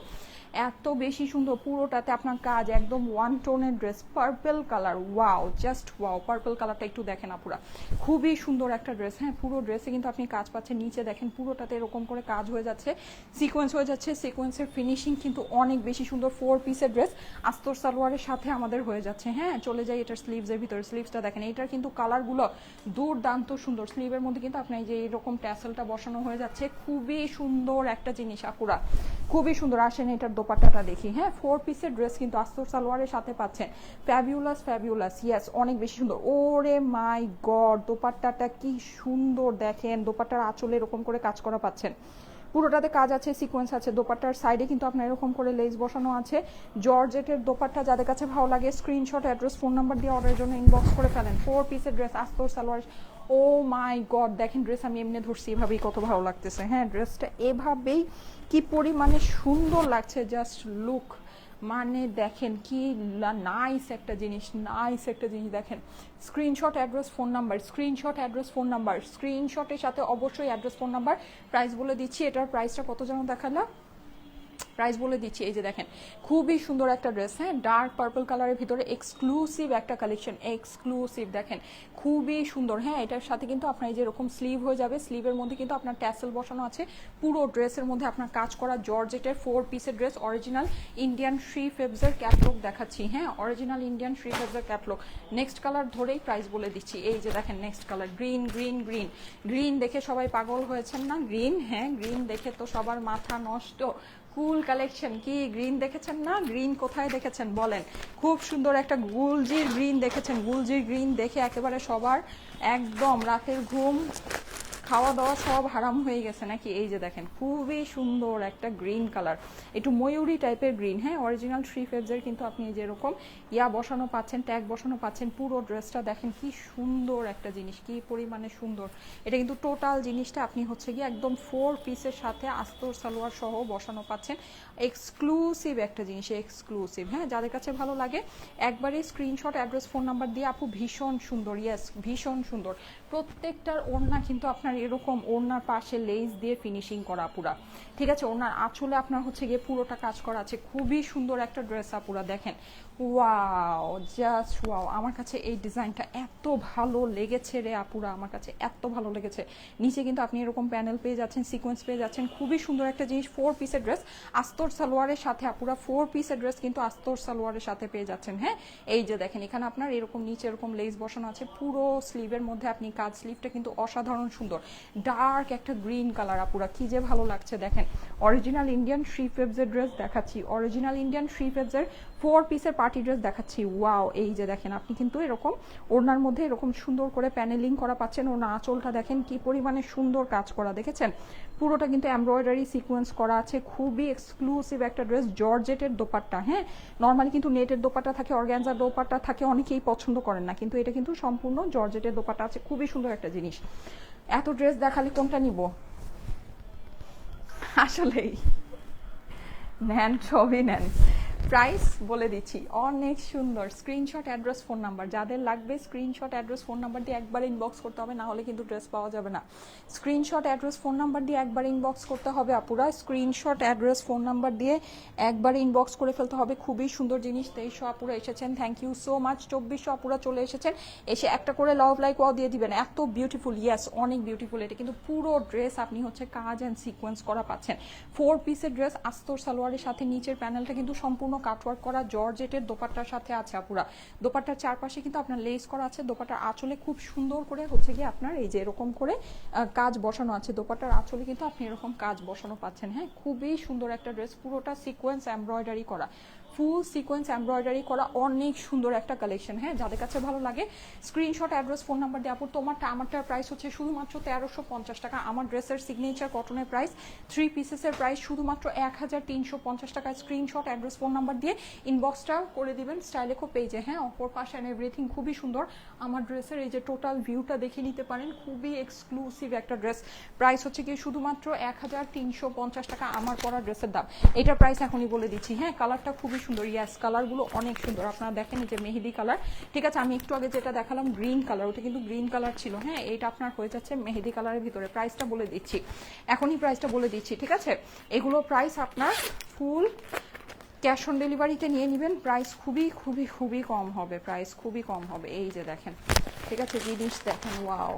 এত বেশি সুন্দর। পুরোটাতে আপনার কাজ, একদম ওয়ান টোনের dress, purple colour, wow just wow. Purple কালারটা একটু দেখেন আপুরা, খুবই সুন্দর একটা ড্রেস, হ্যাঁ। পুরো ড্রেসে কিন্তু আপনি কাজ পাচ্ছেন, নিচে দেখেন পুরোটাতে এরকম করে কাজ হয়ে যাচ্ছে, সিকোয়েন্স হয়ে যাচ্ছে, সিকোয়েন্সের ফিনিশিং কিন্তু অনেক বেশি সুন্দর। 4 পিসের ড্রেস আস্তর সালোয়ারের সাথে আমাদের হয়ে যাচ্ছে, হ্যাঁ। চলে যাই এটার স্লিভসের ভিতরে, স্লিভসটা দেখেন, এইটার কিন্তু কালারগুলো দুর্দান্ত সুন্দর। স্লিভের মধ্যে কিন্তু আপনার যে এরকম ট্যাসেলটা বসানো হয়ে যাচ্ছে, খুবই সুন্দর একটা জিনিস আপুরা, খুবই সুন্দর। আসেন এটার দোপাট্টাটা দেখি, হ্যাঁ। 4 পিসের ড্রেস কিন্তু আস্তর সালোয়ারের সাথে পাচ্ছেন, ফ্যাবিউলাস ফ্যাবিউলাস, ইয়েস অনেক বেশি সুন্দর। ওরে মাই গড দোপাট্টাটা কি সুন্দর, দেখেন দোপাট্টার আঁচলে এরকম করে কাজ করা পাচ্ছেন, পুরোটাতে কাজ আছে, সিকোয়েন্স আছে। দোপাট্টার সাইডে কিন্তু আপনার এরকম করে লেস বসানো আছে, জর্জেটের দোপাট্টা। যাদের কাছে ভালো লাগে স্ক্রিনশট, অ্যাড্রেস, ফোন নাম্বার দিয়ে অর্ডারের জন্য ইনবক্স করে ফেলেন। 4 পিসের dress আস্তর salwar, O my god দেখেন ড্রেস আমি এমনি ধরছি, এভাবেই কত ভালো লাগতেছে, হ্যাঁ। ড্রেসটা এভাবেই কি পরিমাণে সুন্দর লাগছে, জাস্ট লুক, মানে দেখেন কি নাইস একটা জিনিস, নাইস একটা জিনিস। দেখেন screenshot, address, phone number, screenshot, address, phone number, স্ক্রিনশটের সাথে অবশ্যই অ্যাড্রেস, ফোন নাম্বার। প্রাইস বলে দিচ্ছি, এটার প্রাইসটা কত যেন দেখালাম, প্রাইস বলে দিচ্ছি। এই যে দেখেন খুবই সুন্দর একটা ড্রেস, হ্যাঁ। ডার্ক পার্পল কালারের ভিতরে এক্সক্লুসিভ একটা কালেকশন, এক্সক্লুসিভ দেখেন খুবই সুন্দর, হ্যাঁ। এটার সাথে কিন্তু আপনার এই যে এরকম স্লিভ হয়ে যাবে, স্লিভের মধ্যে কিন্তু আপনার ট্যাসেল বসানো আছে, পুরো ড্রেসের মধ্যে আপনার কাজ করা জর্জেটের 4 পিসের ড্রেস, অরিজিনাল ইন্ডিয়ান শ্রী ফেবসের ক্যাটলগ দেখাচ্ছি, হ্যাঁ। অরিজিনাল ইন্ডিয়ান শ্রী ফেবসের ক্যাটলগ। নেক্সট কালার ধরেই প্রাইস বলে দিচ্ছি। এই যে দেখেন next colour, green green green, green দেখে সবাই পাগল হয়েছেন না? গ্রিন, হ্যাঁ গ্রিন দেখে তো সবার মাথা নষ্ট। কুল কালেকশন, কি গ্রিন দেখেছেন না? গ্রিন কোথায় দেখেছেন বলেন? খুব সুন্দর একটা গুলজির গ্রিন দেখেছেন, গুলজির গ্রিন দেখে একেবারে সবার একদম রাতের ঘুম, খাওয়া দাওয়া সব হারাম হয়ে গেছে নাকি? এই যে দেখেন খুবই সুন্দর একটা গ্রিন কালার, একটু ময়ূরী টাইপের গ্রিন, হ্যাঁ। অরিজিনাল থ্রি ফেবসের কিন্তু আপনি যেরকম ইয়া বসানো পাচ্ছেন, ট্যাগ বসানো পাচ্ছেন। পুরো ড্রেসটা দেখেন কি সুন্দর একটা জিনিস, কি পরিমাণে সুন্দর। এটা কিন্তু টোটাল জিনিসটা আপনি হচ্ছে গিয়ে একদম 4 পিসের সাথে আস্তর সালোয়ার সহ বসানো পাচ্ছেন, এক্সক্লুসিভ একটা জিনিস, এক্সক্লুসিভ, হ্যাঁ। যাদের কাছে ভালো লাগে একবারে স্ক্রিনশট, অ্যাড্রেস, ফোন নাম্বার দিয়ে আপু ভীষণ সুন্দর, ইয়েস ভীষণ সুন্দর। প্রত্যেকটার ওড়না কিন্তু আপনার এরকম ওড়নার পাশে লেস দিয়ে ফিনিশিং করা পুরা, ঠিক আছে। ওড়নার আঁচলে আপনার হচ্ছে গিয়ে পুরোটা কাজ করা আছে, খুবই সুন্দর একটা ড্রেস আপুরা দেখেন, ওয়াও জাস্ট ওয়াও। আমার কাছে এই ডিজাইনটা এত ভালো লেগেছে রে আপুরা, আমার কাছে এত ভালো লেগেছে। নিচে কিন্তু আপনি এরকম প্যানেল পেয়ে যাচ্ছেন, সিকোয়েন্স পেয়ে যাচ্ছেন, খুবই সুন্দর একটা জিনিস। 4 পিসের ড্রেস আস্তর সালোয়ারের সাথে আপুরা, 4 পিসের ড্রেস কিন্তু আস্তর সালোয়ারের সাথে পেয়ে যাচ্ছেন, হ্যাঁ। এই যে দেখেন এখানে আপনার এরকম নিচে এরকম লেস বসানো আছে, পুরো স্লিভের মধ্যে আপনি কাজ, স্লিভটা কিন্তু অসাধারণ সুন্দর, ডার্ক একটা গ্রিন কালার আপুরা, কি যে ভালো লাগছে। দেখেন অরিজিনাল ইন্ডিয়ান থ্রি ফেবসের ড্রেস দেখাচ্ছি, অরিজিনাল ইন্ডিয়ান থ্রি ফেবসের 4 পিসের পার্টি ড্রেস দেখাচ্ছি, ওয়াও। এই যে দেখেন আপনি কিন্তু এরকম ওড়নার মধ্যে এরকম সুন্দর করে প্যানেলিং করা পাচ্ছেন, ওড়না আঁচলটা দেখেন কি পরিমাণে সুন্দর কাজ করা, দেখেছেন পুরোটা কিন্তু এমব্রয়ডারি সিকোয়েন্স করা আছে, খুবই এক্সক্লুসিভ একটা ড্রেস, জর্জেটের দোপাট্টা। হ্যাঁ, নর্মালি কিন্তু নেটের দোপাট্টা থাকে, অর্গ্যানজার দোপাট্টা থাকে, অনেকেই পছন্দ করেন না, কিন্তু এটা কিন্তু সম্পূর্ণ জর্জেটের দোপাট্টা আছে, খুবই সুন্দর একটা জিনিস। এত ড্রেস দেখালে কোনটা নিব আসলেই, নেন সবই নেন। প্রাইস বলে দিচ্ছি, অনেক সুন্দর। স্ক্রিনশট, অ্যাড্রেস, ফোন নাম্বার, যাদের লাগবে স্ক্রিনশট, অ্যাড্রেস, ফোন নাম্বার দিয়ে একবার ইনবক্স করতে হবে, না হলে কিন্তু ড্রেস পাওয়া যাবে না। স্ক্রিনশট, অ্যাড্রেস, ফোন নাম্বার দিয়ে একবার ইনবক্স করতে হবে আপুরা, স্ক্রিনশট, অ্যাড্রেস, ফোন নাম্বার দিয়ে একবার ইনবক্স করে ফেলতে হবে। খুবই সুন্দর জিনিস। 2300 আপুরা এসেছেন, থ্যাংক ইউ সো মাচ। 2400 আপুরা চলে এসেছেন, এসে একটা করে লাভ লাইক ওয়াও দিয়ে দিবেন। এত বিউটিফুল, ইয়েস অনেক বিউটিফুল। এটা কিন্তু পুরো ড্রেস আপনি হচ্ছে কাজ অ্যান্ড সিকোয়েন্স করা পাচ্ছেন। 4 পিসের ড্রেস, আস্তর সালোয়ারের সাথে নিচের প্যানেলটা কিন্তু সম্পূর্ণ কাটওয়ার্ক করা, জর্জেটের দোপাট্টার সাথে আছে আপুরা। দোপাট্টার চারপাশে কিন্তু আপনার লেস করা আছে, দোপাট্টার আঁচলে খুব সুন্দর করে হচ্ছে গিয়ে আপনার এই যে এরকম করে কাজ বসানো আছে, দোপাট্টার আঁচলে কিন্তু আপনি এরকম কাজ বসানো পাচ্ছেন। হ্যাঁ, খুবই সুন্দর একটা ড্রেস, পুরোটা সিকোয়েন্স এমব্রয়ডারি করা, ফুল সিকোয়েন্স এমব্রয়ডারি করা, অনেক সুন্দর একটা কালেকশন। হ্যাঁ, যাদের কাছে ভালো লাগে স্ক্রিনশট, অ্যাড্রেস, ফোন নাম্বার দিয়ে আপু তোমারটা আমারটার প্রাইস হচ্ছে শুধুমাত্র 1350 টাকা। আমার ড্রেসের সিগনেচার কটনের প্রাইস 3 পিসেসের প্রাইস শুধুমাত্র 1350 টাকা। স্ক্রিনশট, অ্যাড্রেস, ফোন নাম্বার দিয়ে ইনবক্সটা করে দিবেন স্টাইলেকো পেজে। হ্যাঁ, অপর পাশে অ্যান্ড এভরিথিং খুবই সুন্দর। আমার ড্রেসের এই যে টোটাল ভিউটা দেখে নিতে পারেন, খুবই এক্সক্লুসিভ একটা ড্রেস। প্রাইস হচ্ছে কি শুধুমাত্র 1350 টাকা আমার পরা ড্রেসের দাম। এটার প্রাইস এখনই বলে দিচ্ছি। হ্যাঁ, কালারটা খুবই সুন্দর, ইয়াস কালারগুলো অনেক সুন্দর। আপনারা দেখেন এই যে মেহেদি কালার, ঠিক আছে। আমি একটু আগে যেটা দেখালাম গ্রিন কালার, ওটা কিন্তু গ্রিন কালার ছিল। হ্যাঁ, এটা আপনার হয়ে যাচ্ছে মেহেদি কালারের ভিতরে। প্রাইসটা বলে দিচ্ছি, এখনই প্রাইসটা বলে দিচ্ছি, ঠিক আছে। এগুলো প্রাইস আপনার ফুল ক্যাশ অন ডেলিভারিতে নিয়ে নেবেন, প্রাইস খুবই খুবই খুবই কম হবে, প্রাইস খুবই কম হবে। এই যে দেখেন, ঠিক আছে, জিনিস দেখেন, ওয়াও,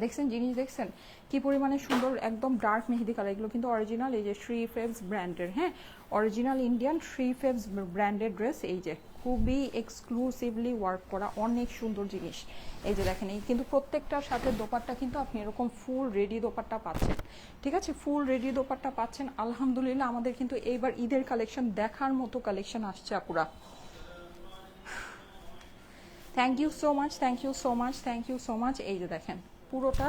দেখছেন জিনিস, দেখছেন কি পরিমাণে সুন্দর, একদম ডার্ক মেহেদি কালার। এগুলো কিন্তু অরিজিনাল এই যে শ্রী ফেবস ব্র্যান্ডের, হ্যাঁ অরিজিনাল ইন্ডিয়ান শ্রী ফেবস ব্র্যান্ডের ড্রেস। এই যে খুবই এক্সক্লুসিভলি ওয়ার্ক করা, অনেক সুন্দর জিনিস। এই যে দেখেন, এই কিন্তু প্রত্যেকটার সাথে দোপাট্টা কিন্তু আপনি এরকম ফুল রেডি দোপাট্টা পাচ্ছেন, ঠিক আছে, ফুল রেডি দোপাট্টা পাচ্ছেন। আলহামদুলিল্লাহ, আমাদের কিন্তু এইবার ঈদের কালেকশন দেখার মতো কালেকশন আসছে আপুরা। Thank you so much, thank you so much, thank you so much. এই যে দেখেন, পুরোটা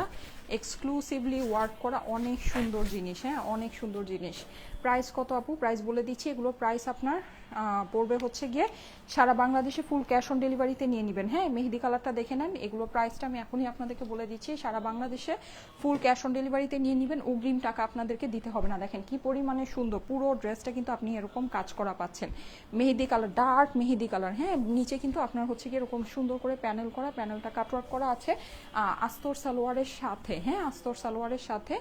এক্সক্লুসিভলি ওয়ার্ক করা, অনেক সুন্দর জিনিস। হ্যাঁ, অনেক সুন্দর জিনিস। প্রাইস কত আপু? প্রাইস বলে দিচ্ছি, এগুলো প্রাইস আপনার পড়বে হচ্ছে গিয়ে সারা বাংলাদেশে ফুল ক্যাশ অন ডেলিভারিতে নিয়ে নেবেন। হ্যাঁ, মেহেদি কালারটা দেখে নেন, এগুলো প্রাইসটা আমি এখনই আপনাদেরকে বলে দিচ্ছি। সারা বাংলাদেশে ফুল ক্যাশ অন ডেলিভারিতে নিয়ে নেবেন, অগ্রিম টাকা আপনাদেরকে দিতে হবে না। দেখেন কি পরিমাণে সুন্দর, পুরো ড্রেসটা কিন্তু আপনি এরকম কাজ করা পাচ্ছেন, মেহেদি কালার, ডার্ক মেহেদি কালার। হ্যাঁ, নিচে কিন্তু আপনার হচ্ছে গিয়ে এরকম সুন্দর করে প্যানেল করা, প্যানেলটা কাটওয়ার্ক করা আছে আস্তর সালোয়ারের সাথে। হ্যাঁ, আস্তর সালোয়ারের সাথে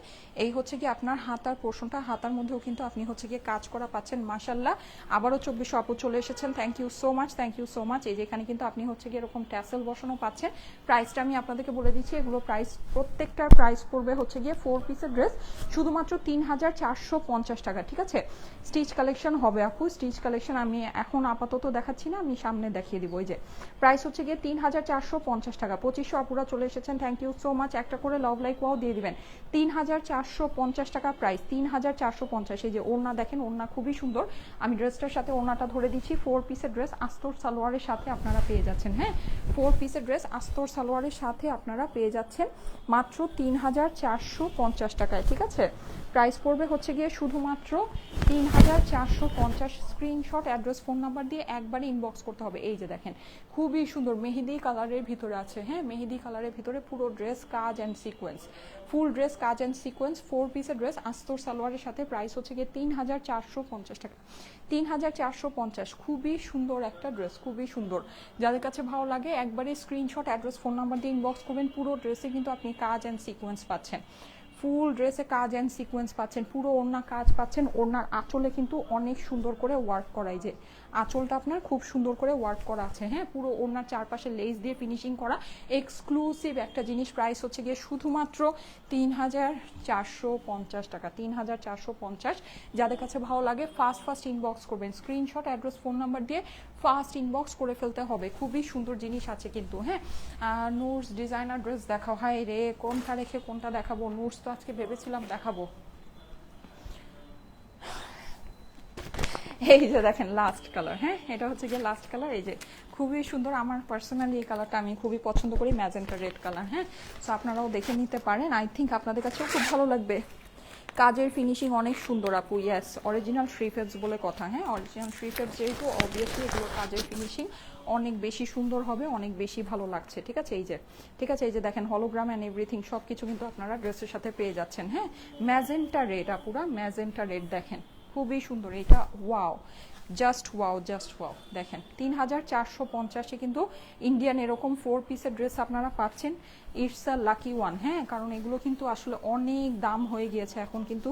এই হচ্ছে কি আপনার হাতার পোর্শনটা, হাতার মধ্যেও কিন্তু আপনি হচ্ছে গিয়ে কাজ করা পাচ্ছেন। মাশাল্লাহ, আবারও 2400 আপু চলে এসেছেন, thank you so much, thank you so much. এই যে এখানে কিন্তু আপনি হচ্ছে গিয়ে এরকম ট্যাসেল বসানো পাচ্ছেন। প্রাইসটা আমি আপনাদেরকে বলে দিচ্ছি, এগুলো প্রাইস প্রত্যেকটার প্রাইস পড়বে হচ্ছে গিয়ে 4 পিসের ড্রেস শুধুমাত্র 3450 টাকা, ঠিক আছে। স্টিচ কালেকশন হবে আপু, স্টিচ কালেকশন আমি এখন আপাতত দেখাচ্ছি না, আমি সামনে দেখিয়ে দিব। ওই যে প্রাইস হচ্ছে গিয়ে 3450 টাকা। 2500 আপুরা চলে এসেছেন, থ্যাংক ইউ সো মাচ। একটা করে লাভ লাইক ওয়াও দিয়ে দিবেন। 3450 টাকা প্রাইস, 3450। এই যে ওড়না দেখেন, ওড়না খুবই সুন্দর। আমি ড্রেসটার সাথে ওড়নাটা ধরে দিচ্ছি। 4 পিসের ড্রেস আস্তর সালোয়ারের সাথে আপনারা পেয়ে যাচ্ছেন। হ্যাঁ, 4 পিসের ড্রেস আস্তর সালোয়ারের সাথে আপনারা পেয়ে যাচ্ছেন মাত্র 3450 টাকায়, ঠিক আছে। প্রাইস পড়বে হচ্ছে গিয়ে শুধুমাত্র 3450। স্ক্রিনশট, অ্যাড্রেস, ফোন নাম্বার দিয়ে একবারই ইনবক্স করতে হবে। এই যে দেখেন, খুবই সুন্দর মেহেদি কালারের ভিতরে আছে। হ্যাঁ, মেহেদি কালারের ভিতরে পুরো ড্রেস কাজ অ্যান্ড সিকোয়েন্স, ফুল ড্রেস কাজ অ্যান্ড সিকোয়েন্স, 4 পিসের ড্রেস আস্তর সালোয়ারের সাথে। প্রাইস হচ্ছে গিয়ে 3450 টাকা, 3450। খুবই সুন্দর একটা ড্রেস, খুবই সুন্দর। যাদের কাছে ভালো লাগে একবারে স্ক্রিনশট, অ্যাড্রেস, ফোন নাম্বার দিয়ে ইনবক্স করবেন। পুরো ড্রেসে কিন্তু আপনি কাজ অ্যান্ড সিকোয়েন্স পাচ্ছেন, ফুল ড্রেসে কাজ অ্যান্ড সিকোয়েন্স পাচ্ছেন, পুরো ওড়না কাজ পাচ্ছেন। ওড়নার আঁচলে কিন্তু অনেক সুন্দর করে ওয়ার্ক করাই, যে আঁচলটা আপনার খুব সুন্দর করে ওয়ার্ক করা আছে। হ্যাঁ, পুরো ওড়নার চারপাশে লেস দিয়ে ফিনিশিং করা, এক্সক্লুসিভ একটা জিনিস। প্রাইস হচ্ছে গিয়ে শুধুমাত্র 3450 টাকা, 3450। যাদের কাছে ভালো লাগে ফার্স্ট ইনবক্স করবেন, স্ক্রিনশট, অ্যাড্রেস, ফোন নাম্বার দিয়ে ফার্স্ট ইনবক্স করে ফেলতে হবে। খুবই সুন্দর জিনিস আছে কিন্তু। হ্যাঁ, নুটস ডিজাইনার ড্রেস দেখা হয় রে, কোনটা রেখে কোনটা দেখাবো। নুটস তো আজকে ভেবেছিলাম দেখাবো, এই যে দেখেন লাস্ট কালার, হ্যাঁ এটা হচ্ছে গিয়ে লাস্ট কালার। এই যে খুবই সুন্দর, আমার পার্সোনালি এই কালারটা আমি খুবই পছন্দ করি, ম্যাজেন্টা রেড কালার। হ্যাঁ, তো আপনারাও দেখে নিতে পারেন, আই থিঙ্ক আপনাদের কাছেও খুব ভালো লাগবে। কাজের ফিনিশিং অনেক সুন্দর আপু, ইয়েস অরিজিনাল থ্রি ফেজ বলে কথা। হ্যাঁ, অরিজিনাল থ্রি ফেজ যেহেতু অবভিয়াসলি এগুলো কাজের ফিনিশিং অনেক বেশি সুন্দর হবে, অনেক বেশি ভালো লাগছে। ঠিক আছে, এই যে ঠিক আছে, এই যে দেখেন হলোগ্রাম অ্যান্ড এভরিথিং সব কিছু কিন্তু আপনারা ড্রেসের সাথে পেয়ে যাচ্ছেন। হ্যাঁ, ম্যাজেন্টা রেড আপুরা, ম্যাজেন্টা রেড দেখেন খুবই সুন্দর এটা, wow just wow, just wow. দেখেন 3450-এ কিন্তু ইন্ডিয়ান এরকম 4 পিসের ড্রেস আপনারা পাচ্ছেন। It's a lucky one. হ্যাঁ, কারণ এগুলো কিন্তু আসলে অনেক দাম হয়ে গিয়েছে এখন, কিন্তু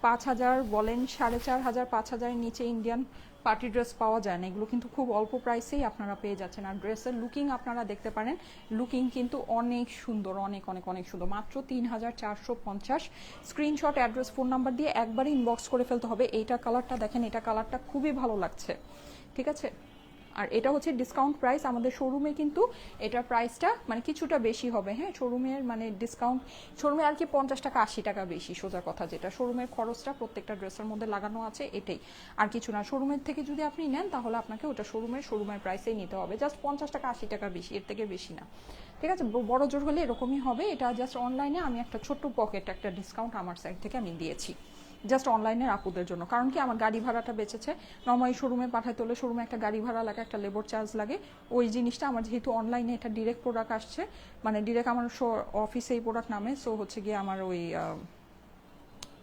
5000 বলেন 4500 5000-এর নিচে ইন্ডিয়ান পার্টি ড্রেস পাওয়া যায় না। এগুলো কিন্তু খুব অল্প প্রাইসেই আপনারা পেয়ে যাচ্ছেন। আর ড্রেসের লুকিং আপনারা দেখতে পারেন, লুকিং কিন্তু অনেক সুন্দর, অনেক অনেক অনেক সুন্দর। মাত্র 3450। স্ক্রিনশট, অ্যাড্রেস, ফোন নাম্বার দিয়ে একবারই ইনবক্স করে ফেলতে হবে। এইটা কালারটা দেখেন, এটা কালারটা খুবই ভালো লাগছে। ঠিক আছে, আর এটা হচ্ছে ডিসকাউন্ট প্রাইস। আমাদের শোরুমে কিন্তু এটার প্রাইসটা মানে কিছুটা বেশি হবে। হ্যাঁ, শোরুমের মানে ডিসকাউন্ট, শোরুমে আর কি 50 টাকা 80 টাকা বেশি, সোজা কথা যেটা। শোরুমের খরচটা প্রত্যেকটা ড্রেসের মধ্যে লাগানো আছে, এটাই আর কিছু না। শোরুমের থেকে যদি আপনি নেন তাহলে আপনাকে ওটা শোরুমের প্রাইসেই নিতে হবে, জাস্ট 50 টাকা 80 টাকা বেশি, এর থেকে বেশি না। ঠিক আছে, বড় জোর হলে এরকমই হবে। এটা জাস্ট অনলাইনে আমি একটা ছোট্ট পকেট একটা ডিসকাউন্ট আমার সাইড থেকে আমি দিয়েছি, জাস্ট অনলাইনের আপুদের জন্য। কারণ কি আমার গাড়ি ভাড়াটা বেঁচেছে, নর্মালি শোরুমে পাঠাইতে হলে শোরুমে একটা গাড়ি ভাড়া লাগে, একটা লেবার চার্জ লাগে। ওই জিনিসটা আমার যেহেতু অনলাইনে এটা ডিরেক্ট প্রোডাক্ট আসছে, মানে ডিরেক্ট আমার অফিসে এই প্রোডাক্ট নামে, সো হচ্ছে গিয়ে আমার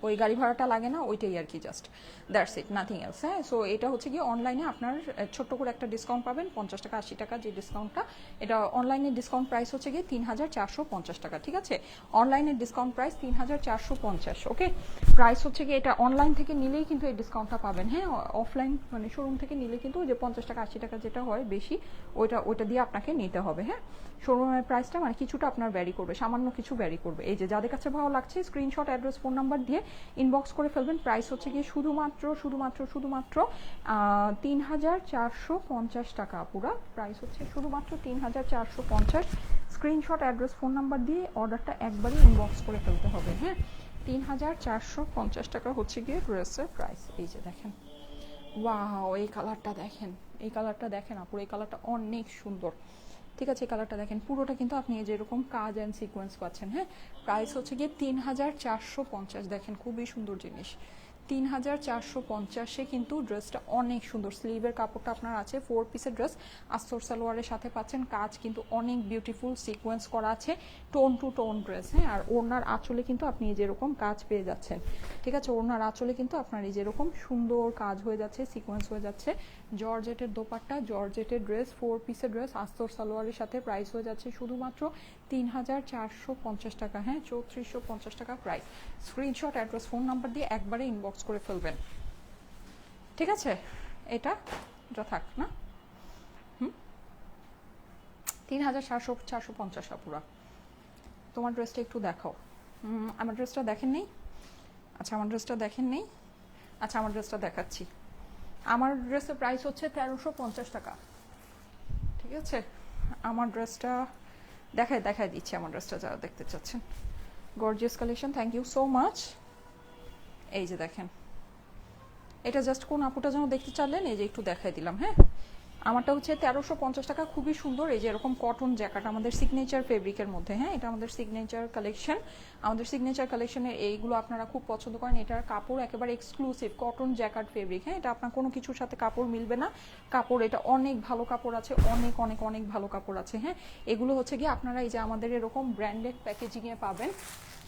ওই গাড়ি ভাড়াটা লাগে না, ওইটাই আর কি, just that's it, nothing else. হ্যাঁ, সো এটা হচ্ছে গিয়ে অনলাইনে আপনার ছোট্ট করে একটা ডিসকাউন্ট পাবেন, 50 টাকা 80 টাকা যে ডিসকাউন্টটা, এটা অনলাইনের ডিসকাউন্ট প্রাইস হচ্ছে গিয়ে 3450 টাকা। ঠিক আছে, অনলাইনের ডিসকাউন্ট প্রাইস 3450। ওকে, প্রাইস হচ্ছে গিয়ে এটা অনলাইন থেকে নিলেই কিন্তু এই ডিসকাউন্টটা পাবেন। হ্যাঁ, অফলাইন মানে শোরুম থেকে নিলে কিন্তু ওই যে 50 টাকা 80 টাকা যেটা হয় বেশি, ওইটা দিয়ে আপনাকে নিতে হবে। হ্যাঁ, শোরুমের প্রাইসটা মানে কিছুটা আপনার ভ্যারি করবে, সামান্য কিছু ভ্যারি করবে। এই যে যাদের কাছে ভালো লাগছে স্ক্রিনশট, অ্যাড্রেস, ফোন নাম্বার দিয়ে ইনবক্স করে ফেলবেন। প্রাইস হচ্ছে গিয়ে শুধুমাত্র 3450 টাকা পুরা প্রাইস হচ্ছে, শুধুমাত্র 3450। স্ক্রিনশট, অ্যাড্রেস, ফোন নাম্বার দিয়ে অর্ডারটা একবারই ইনবক্স করে ফেলতে হবে। হ্যাঁ, 3450 টাকা হচ্ছে গিয়ে ড্রেসের প্রাইস। এই যে দেখেন, ওয়াও এই কালারটা দেখেন, এই কালারটা দেখেন আপুর, এই কালারটা অনেক সুন্দর। ঠিক আছে, এই কালারটা দেখেন, পুরোটা কিন্তু আপনি যেরকম কাজ অ্যান্ড সিকোয়েন্স পাচ্ছেন। হ্যাঁ, প্রাইস হচ্ছে গিয়ে 3450। দেখেন খুবই সুন্দর জিনিস, 3450-এ কিন্তু ড্রেসটা অনেক সুন্দর। স্লিভের কাপড়টা আপনার আছে, 4 পিসের ড্রেস, আস্তর সালোয়ারের সাথে পাচ্ছেন, কাজ কিন্তু অনেক বিউটিফুল সিকোয়েন্স করা আছে, টোন টু টোন ড্রেস। হ্যাঁ, আর ওড়নার আঁচলে কিন্তু আপনি যেরকম কাজ পেয়ে যাচ্ছেন। ঠিক আছে, ওড়নার আঁচলে কিন্তু আপনার এই যেরকম সুন্দর কাজ হয়ে যাচ্ছে, সিকোয়েন্স হয়ে যাচ্ছে। জর্জেটের দোপাট্টা, জর্জেটের ড্রেস, 4 পিসের ড্রেস, আস্তর সালোয়ারের সাথে প্রাইস হয়ে যাচ্ছে শুধুমাত্র 3450 টাকা। হ্যাঁ, 3450 টাকা price. Screenshot, address, phone number দিয়ে একবারে ইনবক্স করে ফেলবেন। ঠিক আছে, এটা থাক না, 3450 পুরা। তোমার ড্রেসটা একটু দেখাও। আমার ড্রেসটা দেখেন নেই? আচ্ছা, আমার ড্রেসটা দেখেন নেই? আচ্ছা, আমার ড্রেসটা দেখাচ্ছি। আমার ড্রেসের প্রাইস হচ্ছে 1350 টাকা। ঠিক আছে, আমার ড্রেসটা দেখায় দিচ্ছি, আমার ড্রেসটা যারা দেখতে চাচ্ছেন। Gorgeous collection, thank you so much. এই যে দেখেন, এটা জাস্ট কোন আপুটা যেন দেখতে চাইলেন, এই যে একটু দেখাই দিলাম। হ্যাঁ, আমারটা হচ্ছে 1350 টাকা, খুবই সুন্দর। এই যে এরকম কটন জ্যাকেট, আমাদের সিগনেচার ফেব্রিকের মধ্যে। হ্যাঁ, এটা আমাদের সিগনেচার কালেকশন। আমাদের সিগনেচার কালেকশনের এইগুলো আপনারা খুব পছন্দ করেন। এটার কাপড় একেবারে এক্সক্লুসিভ কটন জ্যাকেট ফেব্রিক। হ্যাঁ, এটা আপনার কোনো কিছুর সাথে কাপড় মিলবে না। কাপড় এটা অনেক ভালো কাপড় আছে, অনেক অনেক অনেক ভালো কাপড় আছে। হ্যাঁ, এগুলো হচ্ছে গিয়ে আপনারা এই যে আমাদের এরকম ব্র্যান্ডেড প্যাকেজিংয়ে পাবেন।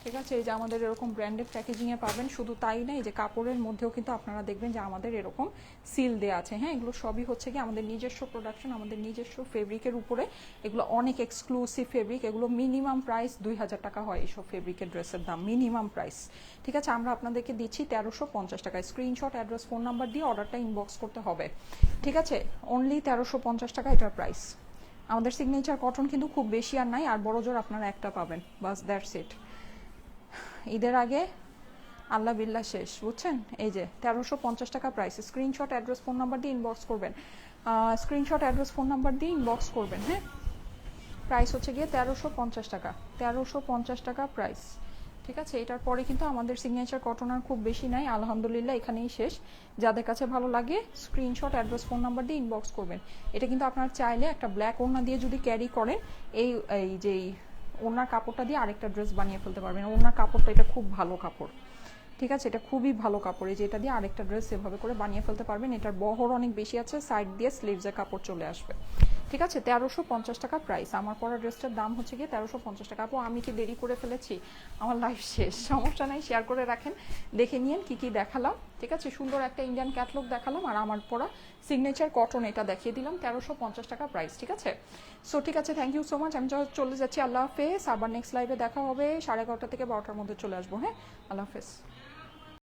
ঠিক আছে, এই যে আমাদের এরকম ব্র্যান্ডেড প্যাকেজিংয়ে পাবেন। শুধু তাই না, এই যে কাপড়ের মধ্যেও কিন্তু আপনারা দেখবেন যে আমাদের এরকম সিল দেওয়া আছে। হ্যাঁ, এগুলো সবই হচ্ছে কি আমাদের নিজস্ব প্রোডাকশন, আমাদের নিজস্ব ফেব্রিকের উপরে। এগুলো অনেক এক্সক্লুসিভ ফেব্রিক। এগুলো মিনিমাম প্রাইস 2000 টাকা হয় এইসব ফেব্রিকের ড্রেসের দাম, মিনিমাম প্রাইস। ঠিক আছে, আমরা আপনাদেরকে দিচ্ছি 1350 টাকায়। স্ক্রিনশট, অ্যাড্রেস, ফোন নাম্বার দিয়ে অর্ডারটা ইনবক্স করতে হবে। ঠিক আছে, অনলি 1350 টাকা এটার প্রাইস। আমাদের সিগনেচার কটন কিন্তু খুব বেশি আর নাই, আর বড় জোর আপনারা একটা পাবেন, বাস দ্যাটস ইট। ঈদের আগে আল্লাহ বিল্লাহ শেষ, বুঝছেন? এই যে 1350 টাকা price. Screenshot, address, phone number দিয়ে ইনবক্স করবেন। স্ক্রিনশট, অ্যাড্রেস, ফোন নাম্বার দিয়ে ইনবক্স করবেন। হ্যাঁ, প্রাইস হচ্ছে গিয়ে 1350 টাকা। 1350 টাকা প্রাইস, ঠিক আছে, এটার পরে কিন্তু আমাদের সিগনেচার কটন আর খুব বেশি নাই, আলহামদুলিল্লাহ এখানেই শেষ। যাদের কাছে ভালো লাগে স্ক্রিনশট, অ্যাড্রেস, ফোন নাম্বার দিয়ে ইনবক্স করবেন। এটা কিন্তু আপনারা চাইলে একটা ব্ল্যাক ওড়না দিয়ে যদি ক্যারি করেন, এই এই যে ওড়নার কাপড়টা দিয়ে আরেকটা ড্রেস বানিয়ে ফেলতে পারবেন। ওড়নার কাপড়টা এটা খুব ভালো কাপড়, ঠিক আছে, এটা খুবই ভালো কাপড়। এই যে এটা দিয়ে আরেকটা ড্রেস এভাবে করে বানিয়ে ফেলতে পারবেন। এটার বহর অনেক বেশি আছে, সাইড দিয়ে স্লিভসের কাপড় চলে আসবে। ঠিক আছে, 1350 টাকা প্রাইস। আমার পরা ড্রেসটার দাম হচ্ছে গিয়ে 1350 টাকা। আপু আমি কি দেরি করে ফেলেছি? আমার লাইফ শেষ, সমস্যা নাই, শেয়ার করে রাখেন, দেখে নিন কি কি দেখালাম। ঠিক আছে, সুন্দর একটা ইন্ডিয়ান ক্যাটলগ দেখালাম, আর আমার পরা সিগনেচার কটন এটা দেখিয়ে দিলাম, 1350 টাকা প্রাইস। ঠিক আছে, সো ঠিক আছে, থ্যাংক ইউ সো মাচ। আমি চলে যাচ্ছি, আল্লাহ হাফেজ। আবার নেক্সট লাইভে দেখা হবে 11:30 থেকে 12টার মধ্যে চলে আসবো। হ্যাঁ, আল্লাহ হাফেজ।